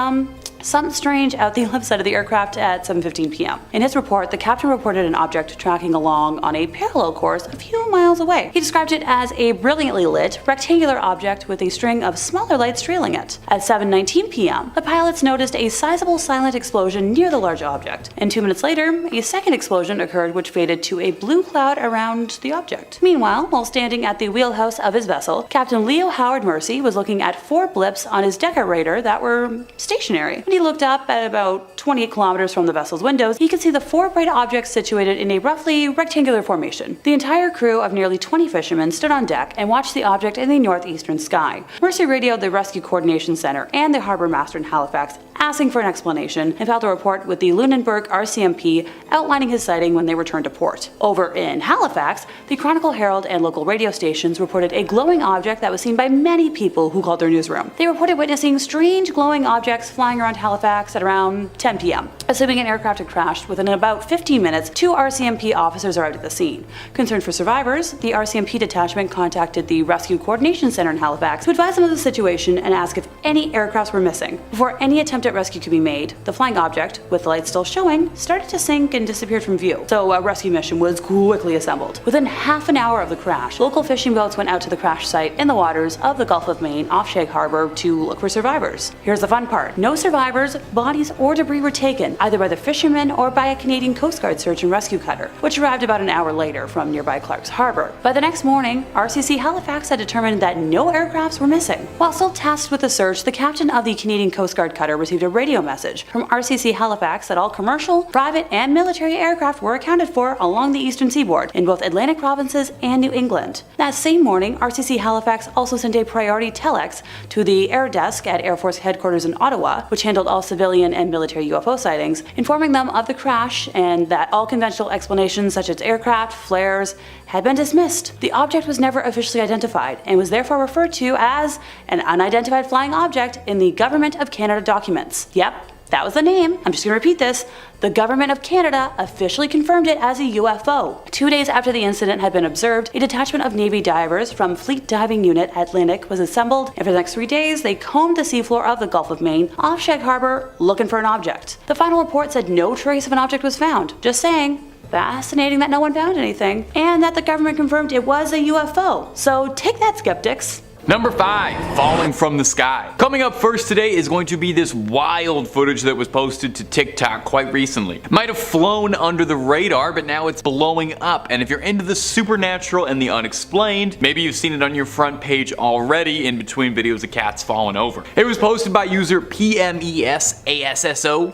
something strange out the left side of the aircraft at 7:15 p.m. In his report, the captain reported an object tracking along on a parallel course a few miles away. He described it as a brilliantly lit, rectangular object with a string of smaller lights trailing it. At 7:19 p.m., the pilots noticed a sizable silent explosion near the large object, and 2 minutes later, a second explosion occurred which faded to a blue cloud around the object. Meanwhile, while standing at the wheelhouse of his vessel, Captain Leo Howard Mercy was looking at 4 blips on his Decker radar that were stationary. When he looked up at about 28 kilometers from the vessel's windows, he could see the 4 bright objects situated in a roughly rectangular formation. The entire crew of nearly 20 fishermen stood on deck and watched the object in the northeastern sky. Mercy radioed the Rescue Coordination Center and the harbor master in Halifax, asking for an explanation, and filed a report with the Lunenburg RCMP outlining his sighting when they returned to port. Over in Halifax, the Chronicle Herald and local radio stations reported a glowing object that was seen by many people who called their newsroom. They reported witnessing strange glowing objects flying around Halifax at around 10 p.m. Assuming an aircraft had crashed, within about 15 minutes, 2 RCMP officers arrived at the scene. Concerned for survivors, the RCMP detachment contacted the Rescue Coordination Center in Halifax to advise them of the situation and ask if any aircrafts were missing. Before any attempt at rescue could be made, the flying object, with the lights still showing, started to sink and disappeared from view. So a rescue mission was quickly assembled. Within half an hour of the crash, local fishing boats went out to the crash site in the waters of the Gulf of Maine off Shag Harbor to look for survivors. Here's the fun part. No survivors, bodies, or debris were taken, either by the fishermen or by a Canadian Coast Guard search and rescue cutter, which arrived about an hour later from nearby Clark's Harbor. By the next morning, RCC Halifax had determined that no aircrafts were missing. While still tasked with the search, the captain of the Canadian Coast Guard cutter received a radio message from RCC Halifax that all commercial, private, and military aircraft were accounted for along the eastern seaboard in both Atlantic provinces and New England. That same morning, RCC Halifax also sent a priority telex to the air desk at Air Force headquarters in Ottawa, which handled all civilian and military UFO sightings, informing them of the crash and that all conventional explanations such as aircraft, flares, had been dismissed. The object was never officially identified and was therefore referred to as an unidentified flying object in the Government of Canada documents. Yep, that was the name. I'm just going to repeat this. The Government of Canada officially confirmed it as a UFO. 2 days after the incident had been observed, a detachment of Navy divers from Fleet Diving Unit Atlantic was assembled, and for the next 3 days, they combed the seafloor of the Gulf of Maine off Shag Harbor looking for an object. The final report said no trace of an object was found. Just saying. Fascinating that no one found anything, and that the government confirmed it was a UFO. So take that, skeptics. Number 5, falling from the sky. Coming up first today is going to be this wild footage that was posted to TikTok quite recently. It might have flown under the radar, but now it's blowing up. And if you're into the supernatural and the unexplained, maybe you've seen it on your front page already in between videos of cats falling over. It was posted by user PMESASSO,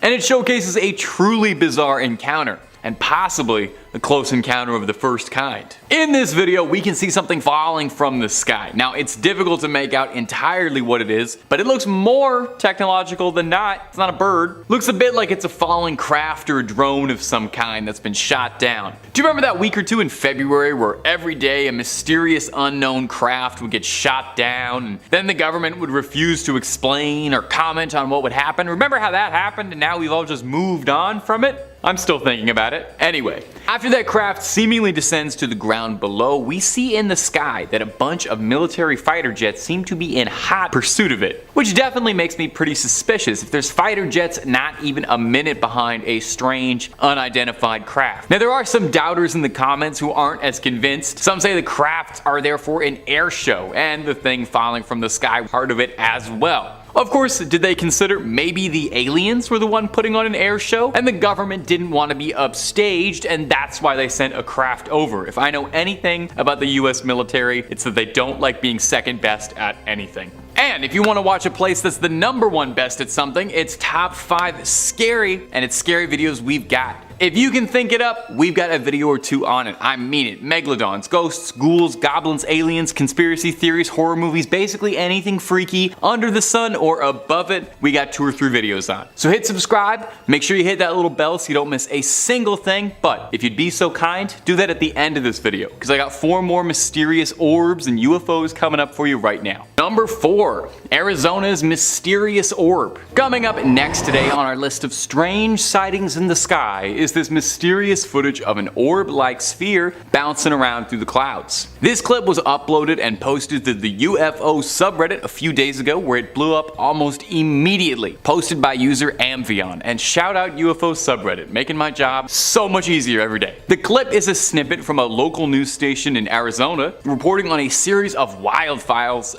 and it showcases a truly bizarre encounter. and possibly a close encounter of the first kind. In this video, we can see something falling from the sky. Now, it's difficult to make out entirely what it is, but it looks more technological than not. It's not a bird. Looks a bit like it's a falling craft or a drone of some kind that's been shot down. Do you remember that week or two in February where every day a mysterious unknown craft would get shot down and then the government would refuse to explain or comment on what would happen? Remember how that happened and now we've all just moved on from it? I'm still thinking about it. Anyway, after that craft seemingly descends to the ground below, we see in the sky that a bunch of military fighter jets seem to be in hot pursuit of it, which definitely makes me pretty suspicious if there's fighter jets not even a minute behind a strange, unidentified craft. Now, there are some doubters in the comments who aren't as convinced. Some say the crafts are therefore an air show and the thing falling from the sky part of it as well. Of course, did they consider maybe the aliens were the one putting on an air show and the government didn't want to be upstaged and that's why they sent a craft over? If I know anything about the US military, it's that they don't like being second best at anything. And if you want to watch a place that's the #1 best at something, it's top 5 scary, and it's scary videos we've got. If you can think it up, we've got a video or two on it. I mean it. Megalodons, ghosts, ghouls, goblins, aliens, conspiracy theories, horror movies, basically anything freaky under the sun or above it, we got 2 or 3 videos on. So hit subscribe, make sure you hit that little bell so you don't miss a single thing, but if you'd be so kind, do that at the end of this video, because I got 4 more mysterious orbs and UFOs coming up for you right now. Number 4, Arizona's mysterious orb. Coming up next today on our list of strange sightings in the sky is this mysterious footage of an orb-like sphere bouncing around through the clouds. This clip was uploaded and posted to the UFO subreddit a few days ago, where it blew up almost immediately. Posted by user Amvion, and shout out UFO subreddit, making my job so much easier every day. The clip is a snippet from a local news station in Arizona reporting on a series of wildfires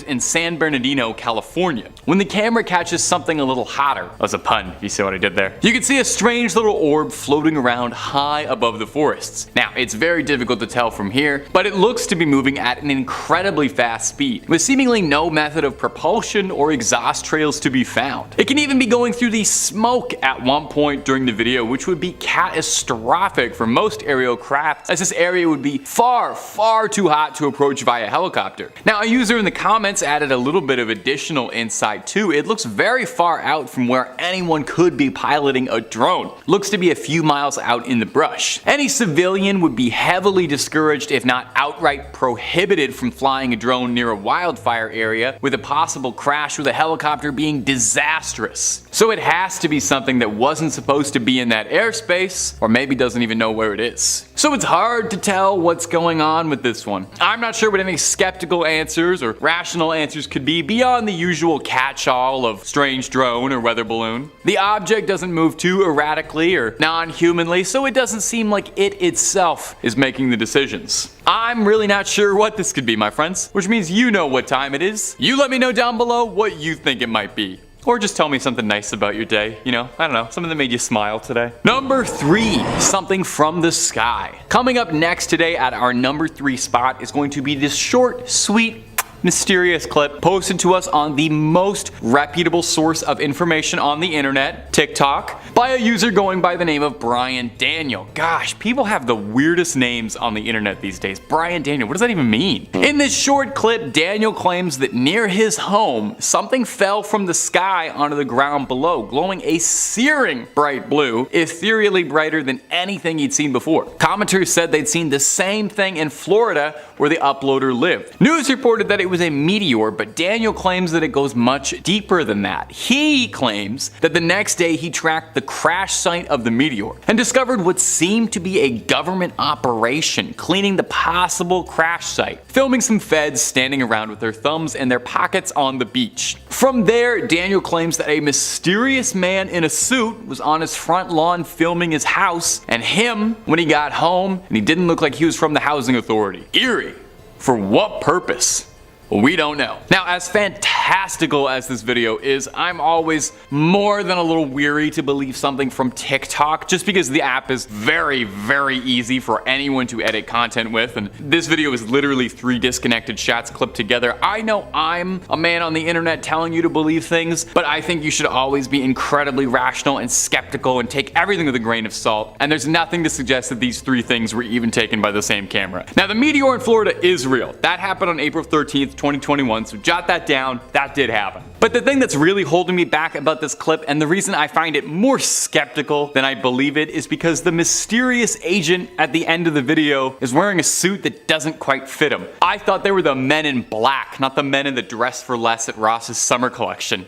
in San Bernardino, California. When the camera catches something a little hotter, that was a pun, if you see what I did there, you can see a strange little orb floating around high above the forests. Now, it's very difficult to tell from here, but it looks to be moving at an incredibly fast speed, with seemingly no method of propulsion or exhaust trails to be found. It can even be going through the smoke at one point during the video, which would be catastrophic for most aerial craft, as this area would be far, far too hot to approach via helicopter. Now, a user in the comments added a little bit of additional insight too. It looks very far out from where anyone could be piloting a drone. Looks to be a few miles out in the brush. Any civilian would be heavily discouraged, if not outright prohibited, from flying a drone near a wildfire area, with a possible crash with a helicopter being disastrous. So it has to be something that wasn't supposed to be in that airspace, or maybe doesn't even know where it is. So it's hard to tell what's going on with this one. I'm not sure what any skeptical answers or rational answers could be beyond the usual catch-all of strange drone or weather balloon. The object doesn't move too erratically or non-humanly, so it doesn't seem like it itself is making the decisions. I'm really not sure what this could be, my friends, which means you know what time it is. You let me know down below what you think it might be. Or just tell me something nice about your day, you know, I don't know, something that made you smile today. Number 3, something from the sky. Coming up next today at our number 3 spot is going to be this short, sweet, mysterious clip posted to us on the most reputable source of information on the internet, TikTok, by a user going by the name of Brian Daniel. Gosh, people have the weirdest names on the internet these days. Brian Daniel, what does that even mean? In this short clip, Daniel claims that near his home, something fell from the sky onto the ground below, glowing a searing bright blue, ethereally brighter than anything he'd seen before. Commenters said they'd seen the same thing in Florida, where the uploader lived. News reported that it was a meteor, but Daniel claims that it goes much deeper than that. He claims that the next day he tracked the crash site of the meteor and discovered what seemed to be a government operation cleaning the possible crash site, filming some feds standing around with their thumbs in their pockets on the beach. From there, Daniel claims that a mysterious man in a suit was on his front lawn filming his house, and him when he got home, and he didn't look like he was from the housing authority. Eerie. For what purpose? We don't know. Now, as fantastic fantastical as this video is, I'm always more than a little weary to believe something from TikTok, just because the app is very, very easy for anyone to edit content with, and this video is literally 3 disconnected shots clipped together. I know I'm a man on the internet telling you to believe things, but I think you should always be incredibly rational and skeptical and take everything with a grain of salt, and there's nothing to suggest that these 3 things were even taken by the same camera. Now, the meteor in Florida is real. That happened on April 13th, 2021, so jot that down. That did happen. But the thing that's really holding me back about this clip, and the reason I find it more skeptical than I believe it, is because the mysterious agent at the end of the video is wearing a suit that doesn't quite fit him. I thought they were the men in black, not the men in the dress for less at Ross's summer collection.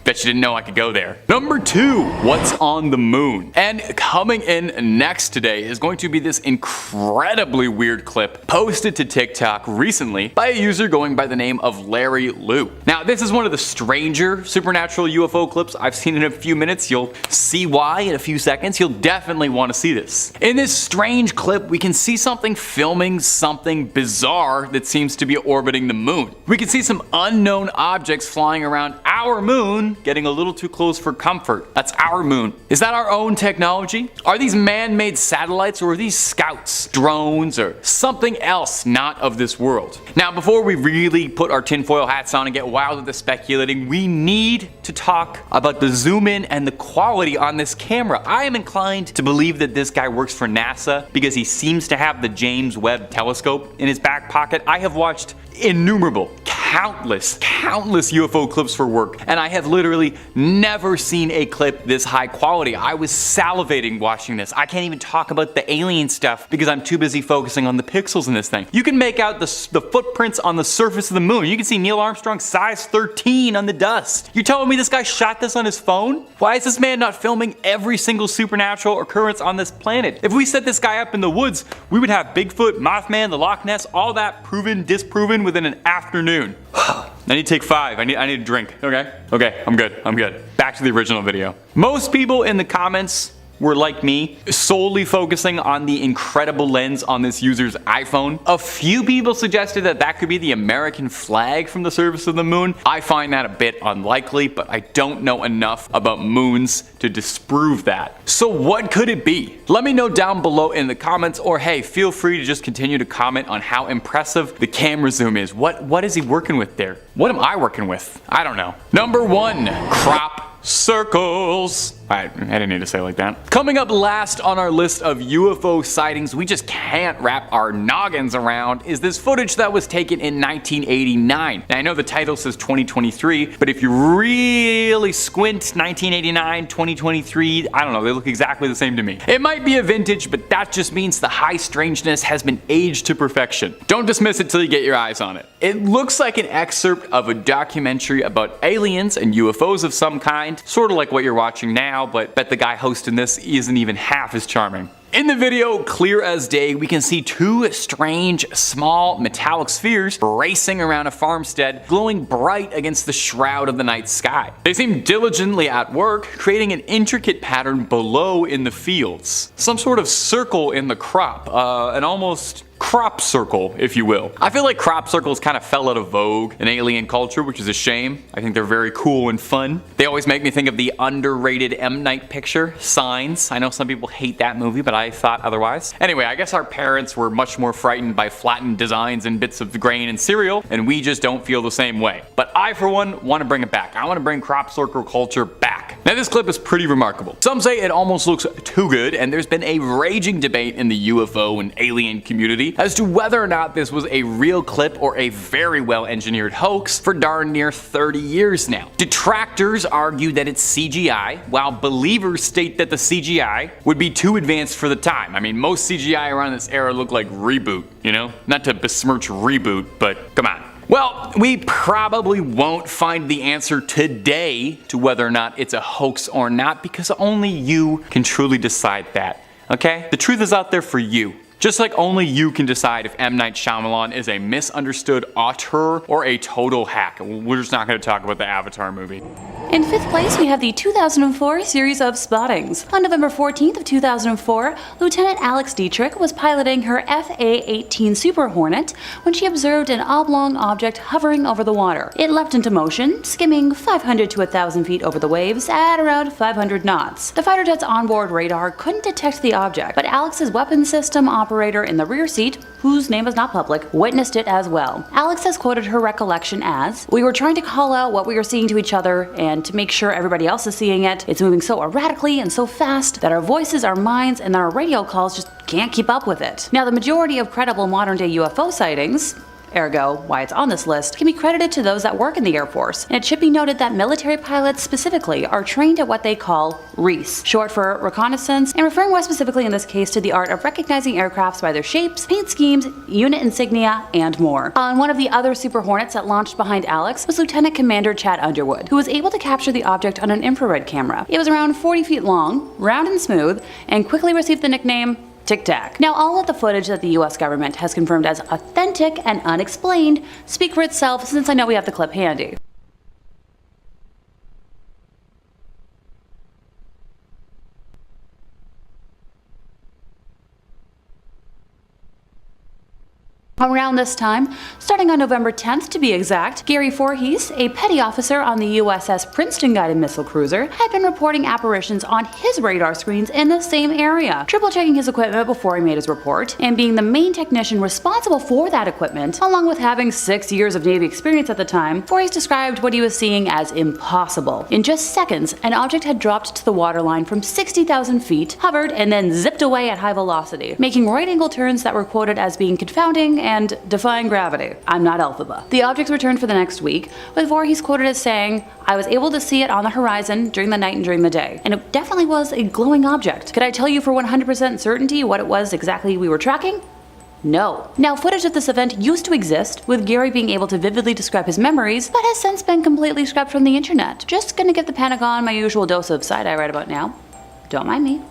Bet you didn't know I could go there. Number 2, what's on the moon? And coming in next today is going to be this incredibly weird clip posted to TikTok recently by a user going by the name of Larry Liu. Now, this is one of the stranger supernatural UFO clips I've seen in a few minutes. You'll see why in a few seconds. You'll definitely want to see this. In this strange clip, we can see something filming something bizarre that seems to be orbiting the moon. We can see some unknown objects flying around our moon, getting a little too close for comfort. That's our moon. Is that our own technology? Are these man-made satellites, or are these scouts, drones, or something else not of this world? Now, before we really put our tinfoil hats on and get wild with the speculating, we need to talk about the zoom in and the quality on this camera. I am inclined to believe that this guy works for NASA because he seems to have the James Webb telescope in his back pocket. I have watched innumerable, countless UFO clips for work, and I have literally never seen a clip this high quality. I was salivating watching this. I can't even talk about the alien stuff because I'm too busy focusing on the pixels in this thing. You can make out the footprints on the surface of the moon. You can see Neil Armstrong's size 13 on the dust. You're telling me this guy shot this on his phone? Why is this man not filming every single supernatural occurrence on this planet? If we set this guy up in the woods, we would have Bigfoot, Mothman, the Loch Ness, all that proven, disproven within an afternoon. I need to take 5. I need a drink. Okay, I'm good. Back to the original video. Most people in the comments were like me, solely focusing on the incredible lens on this user's iPhone. A few people suggested that that could be the American flag from the surface of the moon. I find that a bit unlikely, but I don't know enough about moons to disprove that. So what could it be? Let me know down below in the comments, or hey, feel free to just continue to comment on how impressive the camera zoom is. What is he working with there? What am I working with? I don't know. Number 1, crop circles. I didn't need to say it like that. Coming up last on our list of UFO sightings we just can't wrap our noggins around is this footage that was taken in 1989. Now, I know the title says 2023, but if you really squint, 1989, 2023, I don't know, they look exactly the same to me. It might be a vintage, but that just means the high strangeness has been aged to perfection. Don't dismiss it till you get your eyes on it. It looks like an excerpt of a documentary about aliens and UFOs of some kind, sort of like what you're watching now, but bet the guy hosting this isn't even half as charming. In the video, clear as day, we can see 2 strange, small, metallic spheres racing around a farmstead, glowing bright against the shroud of the night sky. They seem diligently at work, creating an intricate pattern below in the fields. Some sort of circle in the crop, an almost crop circle, if you will. I feel like crop circles kind of fell out of vogue in alien culture, which is a shame. I think they're very cool and fun. They always make me think of the underrated M. Night picture, Signs. I know some people hate that movie, but I thought otherwise. Anyway, I guess our parents were much more frightened by flattened designs and bits of grain and cereal, and we just don't feel the same way. But I, for one, want to bring it back. I want to bring crop circle culture back. Now, this clip is pretty remarkable. Some say it almost looks too good, and there's been a raging debate in the UFO and alien community as to whether or not this was a real clip or a very well engineered hoax for darn near 30 years now. Detractors argue that it's CGI, while believers state that the CGI would be too advanced for the time. I mean, most CGI around this era looked like Reboot, you know? Not to besmirch Reboot, but come on. Well, we probably won't find the answer today to whether or not it's a hoax or not, because only you can truly decide that, okay? The truth is out there for you. Just like only you can decide if M. Night Shyamalan is a misunderstood auteur or a total hack. We're just not going to talk about the Avatar movie. In 5th place, we have the 2004 series of spottings. On November 14th of 2004, Lieutenant Alex Dietrich was piloting her FA-18 Super Hornet when she observed an oblong object hovering over the water. It leapt into motion, skimming 500 to 1,000 feet over the waves at around 500 knots. The fighter jet's onboard radar couldn't detect the object, but Alex's weapons system operator in the rear seat, whose name is not public, witnessed it as well. Alex has quoted her recollection as, "We were trying to call out what we were seeing to each other, and to make sure everybody else is seeing it, it's moving so erratically and so fast that our voices, our minds, and our radio calls just can't keep up with it." Now, the majority of credible modern-day UFO sightings, ergo why it's on this list, can be credited to those that work in the Air Force, and it should be noted that military pilots specifically are trained at what they call REAS, short for reconnaissance, and referring more specifically in this case to the art of recognizing aircrafts by their shapes, paint schemes, unit insignia, and more. On one of the other Super Hornets that launched behind Alex was Lieutenant Commander Chad Underwood, who was able to capture the object on an infrared camera. It was around 40 feet long, round and smooth, and quickly received the nickname Tic Tac. Now, all of the footage that the US government has confirmed as authentic and unexplained speak for itself, since I know we have the clip handy. Around this time, starting on November 10th to be exact, Gary Voorhees, a petty officer on the USS Princeton guided missile cruiser, had been reporting apparitions on his radar screens in the same area, triple-checking his equipment before he made his report, and being the main technician responsible for that equipment, along with having 6 years of Navy experience at the time, Voorhees described what he was seeing as impossible. In just seconds, an object had dropped to the waterline from 60,000 feet, hovered, and then zipped away at high velocity, making right-angle turns that were quoted as being confounding and defying gravity. I'm not Elphaba. The objects returned for the next week, with Voorhees quoted as saying, "I was able to see it on the horizon during the night and during the day, and it definitely was a glowing object. Could I tell you for 100% certainty what it was exactly we were tracking? No." Now, footage of this event used to exist, with Gary being able to vividly describe his memories, but has since been completely scrubbed from the internet. Just gonna give the Pentagon my usual dose of side-eye right about now. Don't mind me.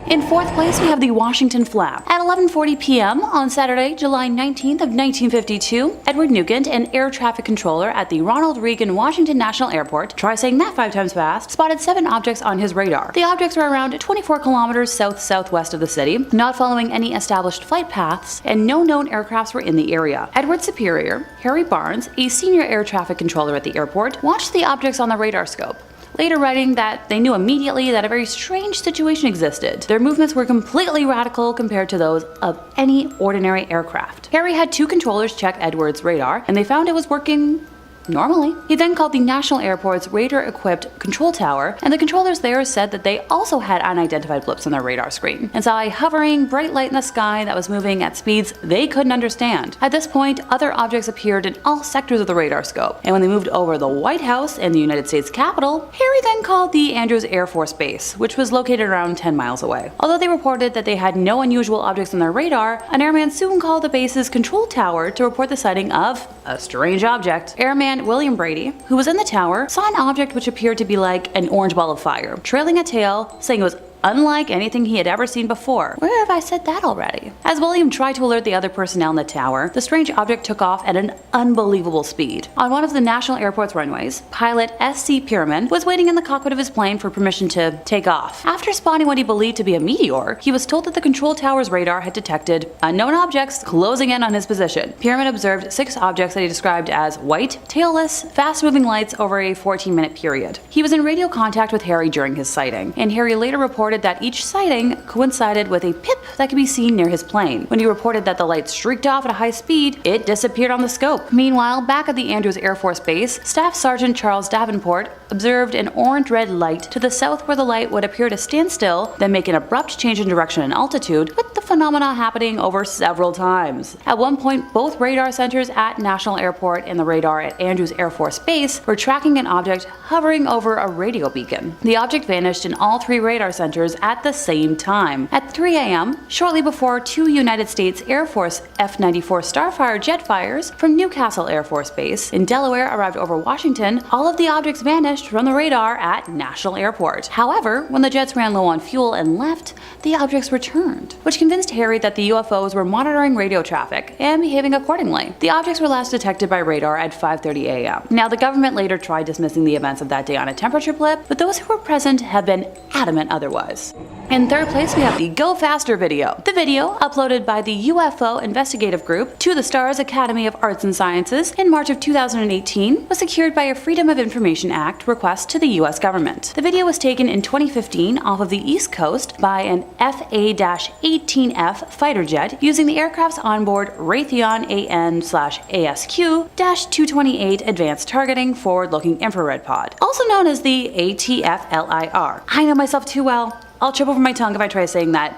In 4th place, we have the Washington Flap. At 11:40 p.m. on Saturday, July 19th of 1952, Edward Nugent, an air traffic controller at the Ronald Reagan Washington National Airport, try saying that 5 times fast, spotted 7 objects on his radar. The objects were around 24 kilometers south-southwest of the city, not following any established flight paths, and no known aircrafts were in the area. Edward's superior, Harry Barnes, a senior air traffic controller at the airport, watched the objects on the radar scope, later writing that they knew immediately that a very strange situation existed. Their movements were completely radical compared to those of any ordinary aircraft. Harry had 2 controllers check Edward's radar, and they found it was working normally. He then called the National Airport's radar-equipped control tower, and the controllers there said that they also had unidentified blips on their radar screen, and saw a hovering, bright light in the sky that was moving at speeds they couldn't understand. At this point, other objects appeared in all sectors of the radar scope, and when they moved over the White House and the United States Capitol, Harry then called the Andrews Air Force Base, which was located around 10 miles away. Although they reported that they had no unusual objects on their radar, an airman soon called the base's control tower to report the sighting of a strange object. Airman William Brady, who was in the tower, saw an object which appeared to be like an orange ball of fire, trailing a tail, saying it was unlike anything he had ever seen before. Where have I said that already? As William tried to alert the other personnel in the tower, the strange object took off at an unbelievable speed. On one of the National Airport's runways, pilot S.C. Pierman was waiting in the cockpit of his plane for permission to take off. After spotting what he believed to be a meteor, he was told that the control tower's radar had detected unknown objects closing in on his position. Pierman observed 6 objects that he described as white, tailless, fast-moving lights over a 14-minute period. He was in radio contact with Harry during his sighting, and Harry later reported that each sighting coincided with a pip that could be seen near his plane. When he reported that the light streaked off at a high speed, it disappeared on the scope. Meanwhile, back at the Andrews Air Force Base, Staff Sergeant Charles Davenport observed an orange-red light to the south where the light would appear to stand still, then make an abrupt change in direction and altitude, with the phenomena happening over several times. At one point, both radar centers at National Airport and the radar at Andrews Air Force Base were tracking an object hovering over a radio beacon. The object vanished in all 3 radar centers detectors at the same time. At 3 a.m., shortly before two United States Air Force F-94 Starfire jet fires from Newcastle Air Force Base in Delaware arrived over Washington, all of the objects vanished from the radar at National Airport. However, when the jets ran low on fuel and left, the objects returned, which convinced Harry that the UFOs were monitoring radio traffic and behaving accordingly. The objects were last detected by radar at 5:30 a.m. Now, the government later tried dismissing the events of that day on a temperature blip, but those who were present have been adamant otherwise. In third place, we have the Go Faster video. The video, uploaded by the UFO investigative group to the STARS Academy of Arts and Sciences in March of 2018, was secured by a Freedom of Information Act request to the US government. The video was taken in 2015 off of the East Coast by an FA-18F fighter jet using the aircraft's onboard Raytheon AN/ASQ-228 Advanced Targeting Forward-Looking Infrared Pod, also known as the ATF-LIR. I know myself too well. I'll trip over my tongue if I try saying that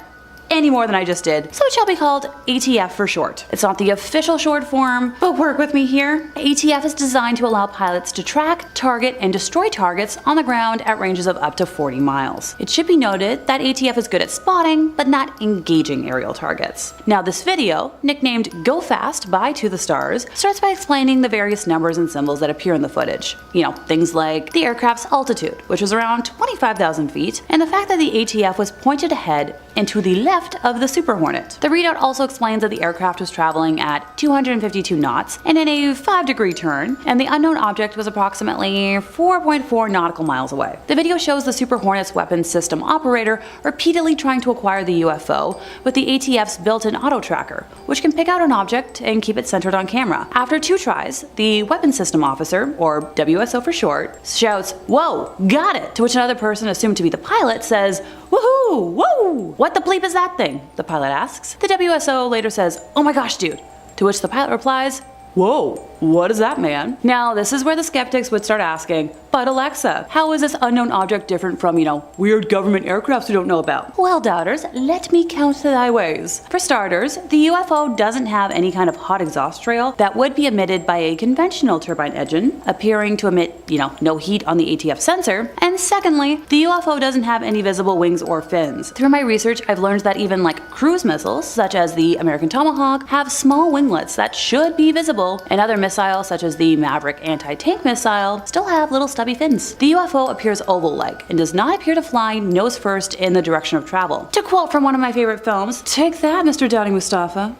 any more than I just did, so it shall be called ATF for short. It's not the official short form, but work with me here. ATF is designed to allow pilots to track, target, and destroy targets on the ground at ranges of up to 40 miles. It should be noted that ATF is good at spotting, but not engaging aerial targets. Now, this video, nicknamed Go Fast by To The Stars, starts by explaining the various numbers and symbols that appear in the footage. You know, things like the aircraft's altitude, which was around 25,000 feet, and the fact that the ATF was pointed ahead and to the left of the Super Hornet. The readout also explains that the aircraft was traveling at 252 knots and in a 5-degree turn, and the unknown object was approximately 4.4 nautical miles away. The video shows the Super Hornet's weapons system operator repeatedly trying to acquire the UFO with the ATF's built-in auto tracker, which can pick out an object and keep it centered on camera. After 2 tries, the weapons system officer, or WSO for short, shouts, "Whoa, got it!" to which another person assumed to be the pilot says, "Woohoo! Whoa! What the bleep is that thing?" the pilot asks. The WSO later says, "Oh my gosh, dude," to which the pilot replies, "Whoa, what is that, man?" Now, this is where the skeptics would start asking, but Alexa, how is this unknown object different from, weird government aircrafts we don't know about? Well, doubters, let me count thy ways. For starters, the UFO doesn't have any kind of hot exhaust trail that would be emitted by a conventional turbine engine, appearing to emit, no heat on the ATF sensor. And secondly, the UFO doesn't have any visible wings or fins. Through my research, I've learned that even cruise missiles, such as the American Tomahawk, have small winglets that should be visible, and other missiles, such as the Maverick anti-tank missile, still have little stubby fins. The UFO appears oval-like and does not appear to fly nose first in the direction of travel. To quote from one of my favorite films, "Take that, Mr. Downey Mustafa."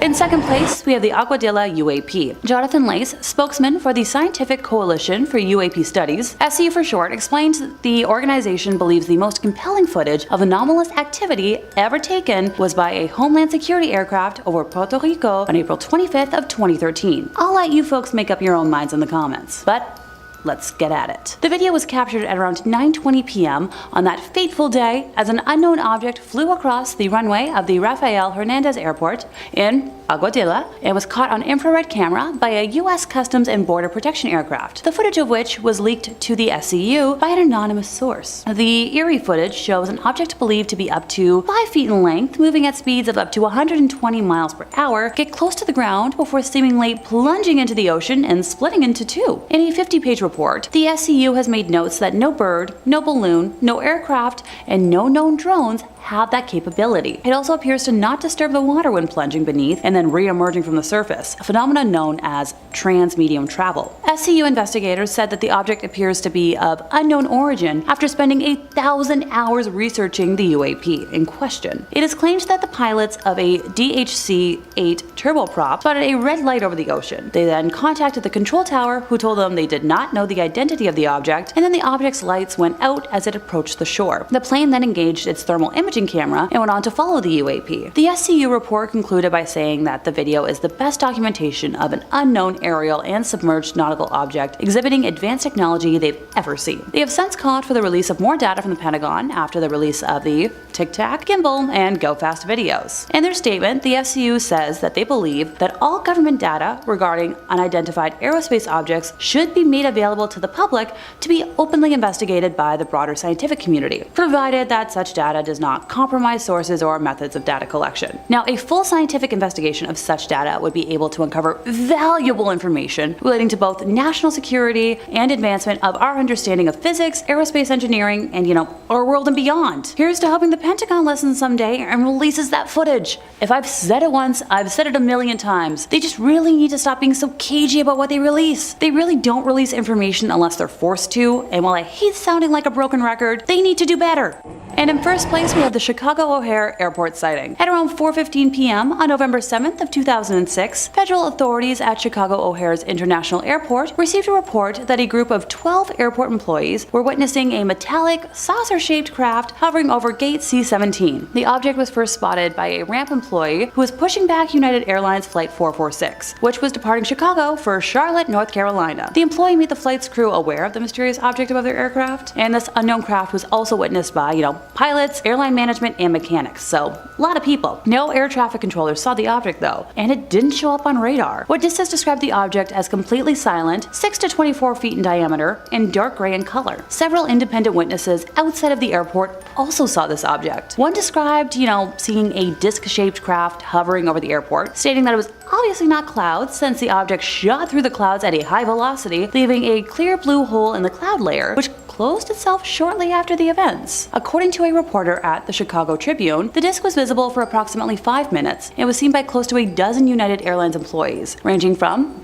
In second place, we have the Delhi UAP. Jonathan Lace, spokesman for the Scientific Coalition for UAP Studies, SCU for short, explains that the organization believes the most compelling footage of anomalous activity ever taken was by a Homeland Security aircraft over Puerto Rico on April 25th of 2013. I'll let you folks make up your own minds in the comments, but let's get at it. The video was captured at around 9:20 p.m. on that fateful day as an unknown object flew across the runway of the Rafael Hernandez Airport in Aguadilla and was caught on infrared camera by a U.S. Customs and Border Protection aircraft, the footage of which was leaked to the SCU by an anonymous source. The eerie footage shows an object believed to be up to 5 feet in length, moving at speeds of up to 120 miles per hour, get close to the ground before seemingly plunging into the ocean and splitting into two. In a 50-page report, the SCU has made notes that no bird, no balloon, no aircraft, and no known drones have that capability. It also appears to not disturb the water when plunging beneath and then re-emerging from the surface, a phenomenon known as transmedium travel. SCU investigators said that the object appears to be of unknown origin after spending 1,000 hours researching the UAP in question. It is claimed that the pilots of a DHC-8 turboprop spotted a red light over the ocean. They then contacted the control tower, who told them they did not know the identity of the object, and then the object's lights went out as it approached the shore. The plane then engaged its thermal imaging camera and went on to follow the UAP. The SCU report concluded by saying that the video is the best documentation of an unknown aerial and submerged nautical object exhibiting advanced technology they've ever seen. They have since called for the release of more data from the Pentagon after the release of the Tic Tac, Gimbal, and Go Fast videos. In their statement, the SCU says that they believe that all government data regarding unidentified aerospace objects should be made available to the public to be openly investigated by the broader scientific community, provided that such data does not compromised sources or methods of data collection. Now, a full scientific investigation of such data would be able to uncover valuable information relating to both national security and advancement of our understanding of physics, aerospace engineering, and our world and beyond. Here's to hoping the Pentagon listens someday and releases that footage. If I've said it once, I've said it a million times. They just really need to stop being so cagey about what they release. They really don't release information unless they're forced to, and while I hate sounding like a broken record, they need to do better. And in first place, we have the Chicago O'Hare Airport sighting. At around 4:15 p.m. on November 7th of 2006, federal authorities at Chicago O'Hare's International Airport received a report that a group of 12 airport employees were witnessing a metallic, saucer-shaped craft hovering over gate C-17. The object was first spotted by a ramp employee who was pushing back United Airlines Flight 446, which was departing Chicago for Charlotte, North Carolina. The employee made the flight's crew aware of the mysterious object above their aircraft, and this unknown craft was also witnessed by, pilots, airline management, and mechanics, so a lot of people. No air traffic controllers saw the object though, and it didn't show up on radar. Witnesses described the object as completely silent, 6 to 24 feet in diameter, and dark gray in color. Several independent witnesses outside of the airport also saw this object. One described, seeing a disc-shaped craft hovering over the airport, stating that it was obviously not clouds since the object shot through the clouds at a high velocity, leaving a clear blue hole in the cloud layer, which closed itself shortly after the events. According to a reporter at the Chicago Tribune, the disc was visible for approximately 5 minutes and was seen by close to a dozen United Airlines employees, ranging from,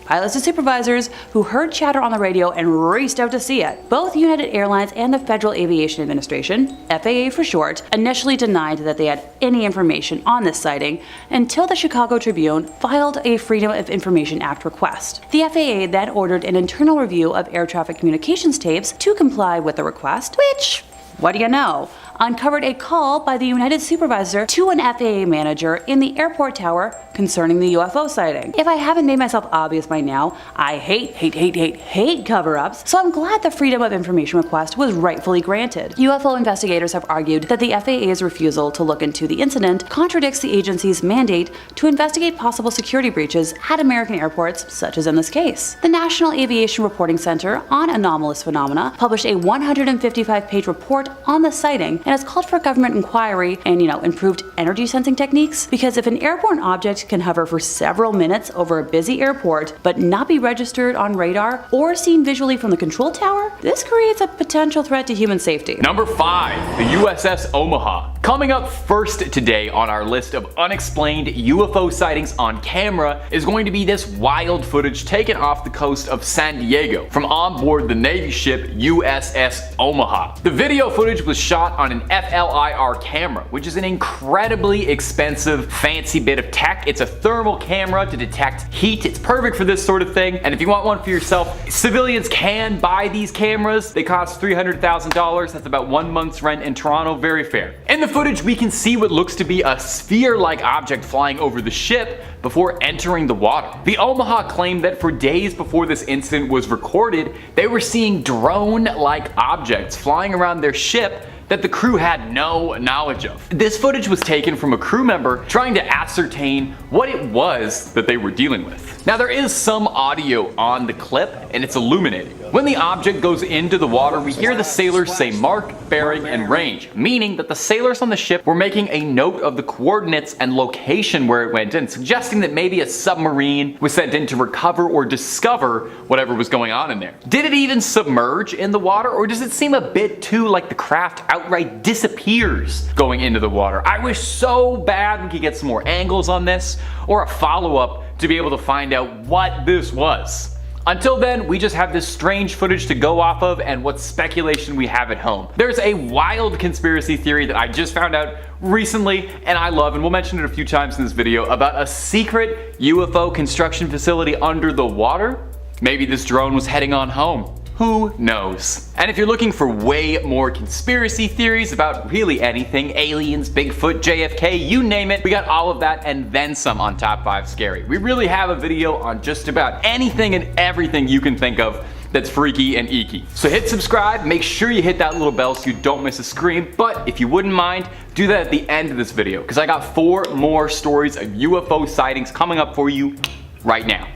pilots to supervisors who heard chatter on the radio and raced out to see it. Both United Airlines and the Federal Aviation Administration, FAA for short, initially denied that they had any information on this sighting until the Chicago Tribune filed a Freedom of Information Act request. The FAA then ordered an internal review of air traffic communications tapes to comply with the request, which, what do you know, uncovered a call by the United supervisor to an FAA manager in the airport tower concerning the UFO sighting. If I haven't made myself obvious by now, I hate cover-ups, so I'm glad the Freedom of Information request was rightfully granted. UFO investigators have argued that the FAA's refusal to look into the incident contradicts the agency's mandate to investigate possible security breaches at American airports, such as in this case. The National Aviation Reporting Center on Anomalous Phenomena published a 155-page report on the sighting and has called for government inquiry and, improved energy sensing techniques, because if an airborne object can hover for several minutes over a busy airport but not be registered on radar or seen visually from the control tower, this creates a potential threat to human safety. Number 5. The USS Omaha. Coming up first today on our list of unexplained UFO sightings on camera is going to be this wild footage taken off the coast of San Diego from on board the Navy ship USS Omaha. The video footage was shot on an FLIR camera, which is an incredibly expensive, fancy bit of tech. It's a thermal camera to detect heat. It's perfect for this sort of thing, and if you want one for yourself, civilians can buy these cameras. They cost $300,000. That's about 1 month's rent in Toronto. Very fair. In the footage, we can see what looks to be a sphere-like object flying over the ship before entering the water. The Omaha claimed that for days before this incident was recorded, they were seeing drone-like objects flying around their ship that the crew had no knowledge of. This footage was taken from a crew member trying to ascertain what it was that they were dealing with. Now, there is some audio on the clip, and it's illuminating. When the object goes into the water, we hear the sailors say mark, bearing, and range, meaning that the sailors on the ship were making a note of the coordinates and location where it went in, suggesting that maybe a submarine was sent in to recover or discover whatever was going on in there. Did it even submerge in the water, or does it seem a bit too like the craft outright disappears going into the water? I wish so bad we could get some more angles on this, or a follow-up to be able to find out what this was. Until then, we just have this strange footage to go off of and what speculation we have at home. There's a wild conspiracy theory that I just found out recently and I love, and we'll mention it a few times in this video, about a secret UFO construction facility under the water. Maybe this drone was heading on home. Who knows? And if you're looking for way more conspiracy theories about really anything, aliens, Bigfoot, JFK, you name it, we got all of that and then some on Top 5 Scary. We really have a video on just about anything and everything you can think of that's freaky and eeky. So hit subscribe, make sure you hit that little bell so you don't miss a scream, but if you wouldn't mind, do that at the end of this video, because I got 4 more stories of UFO sightings coming up for you right now.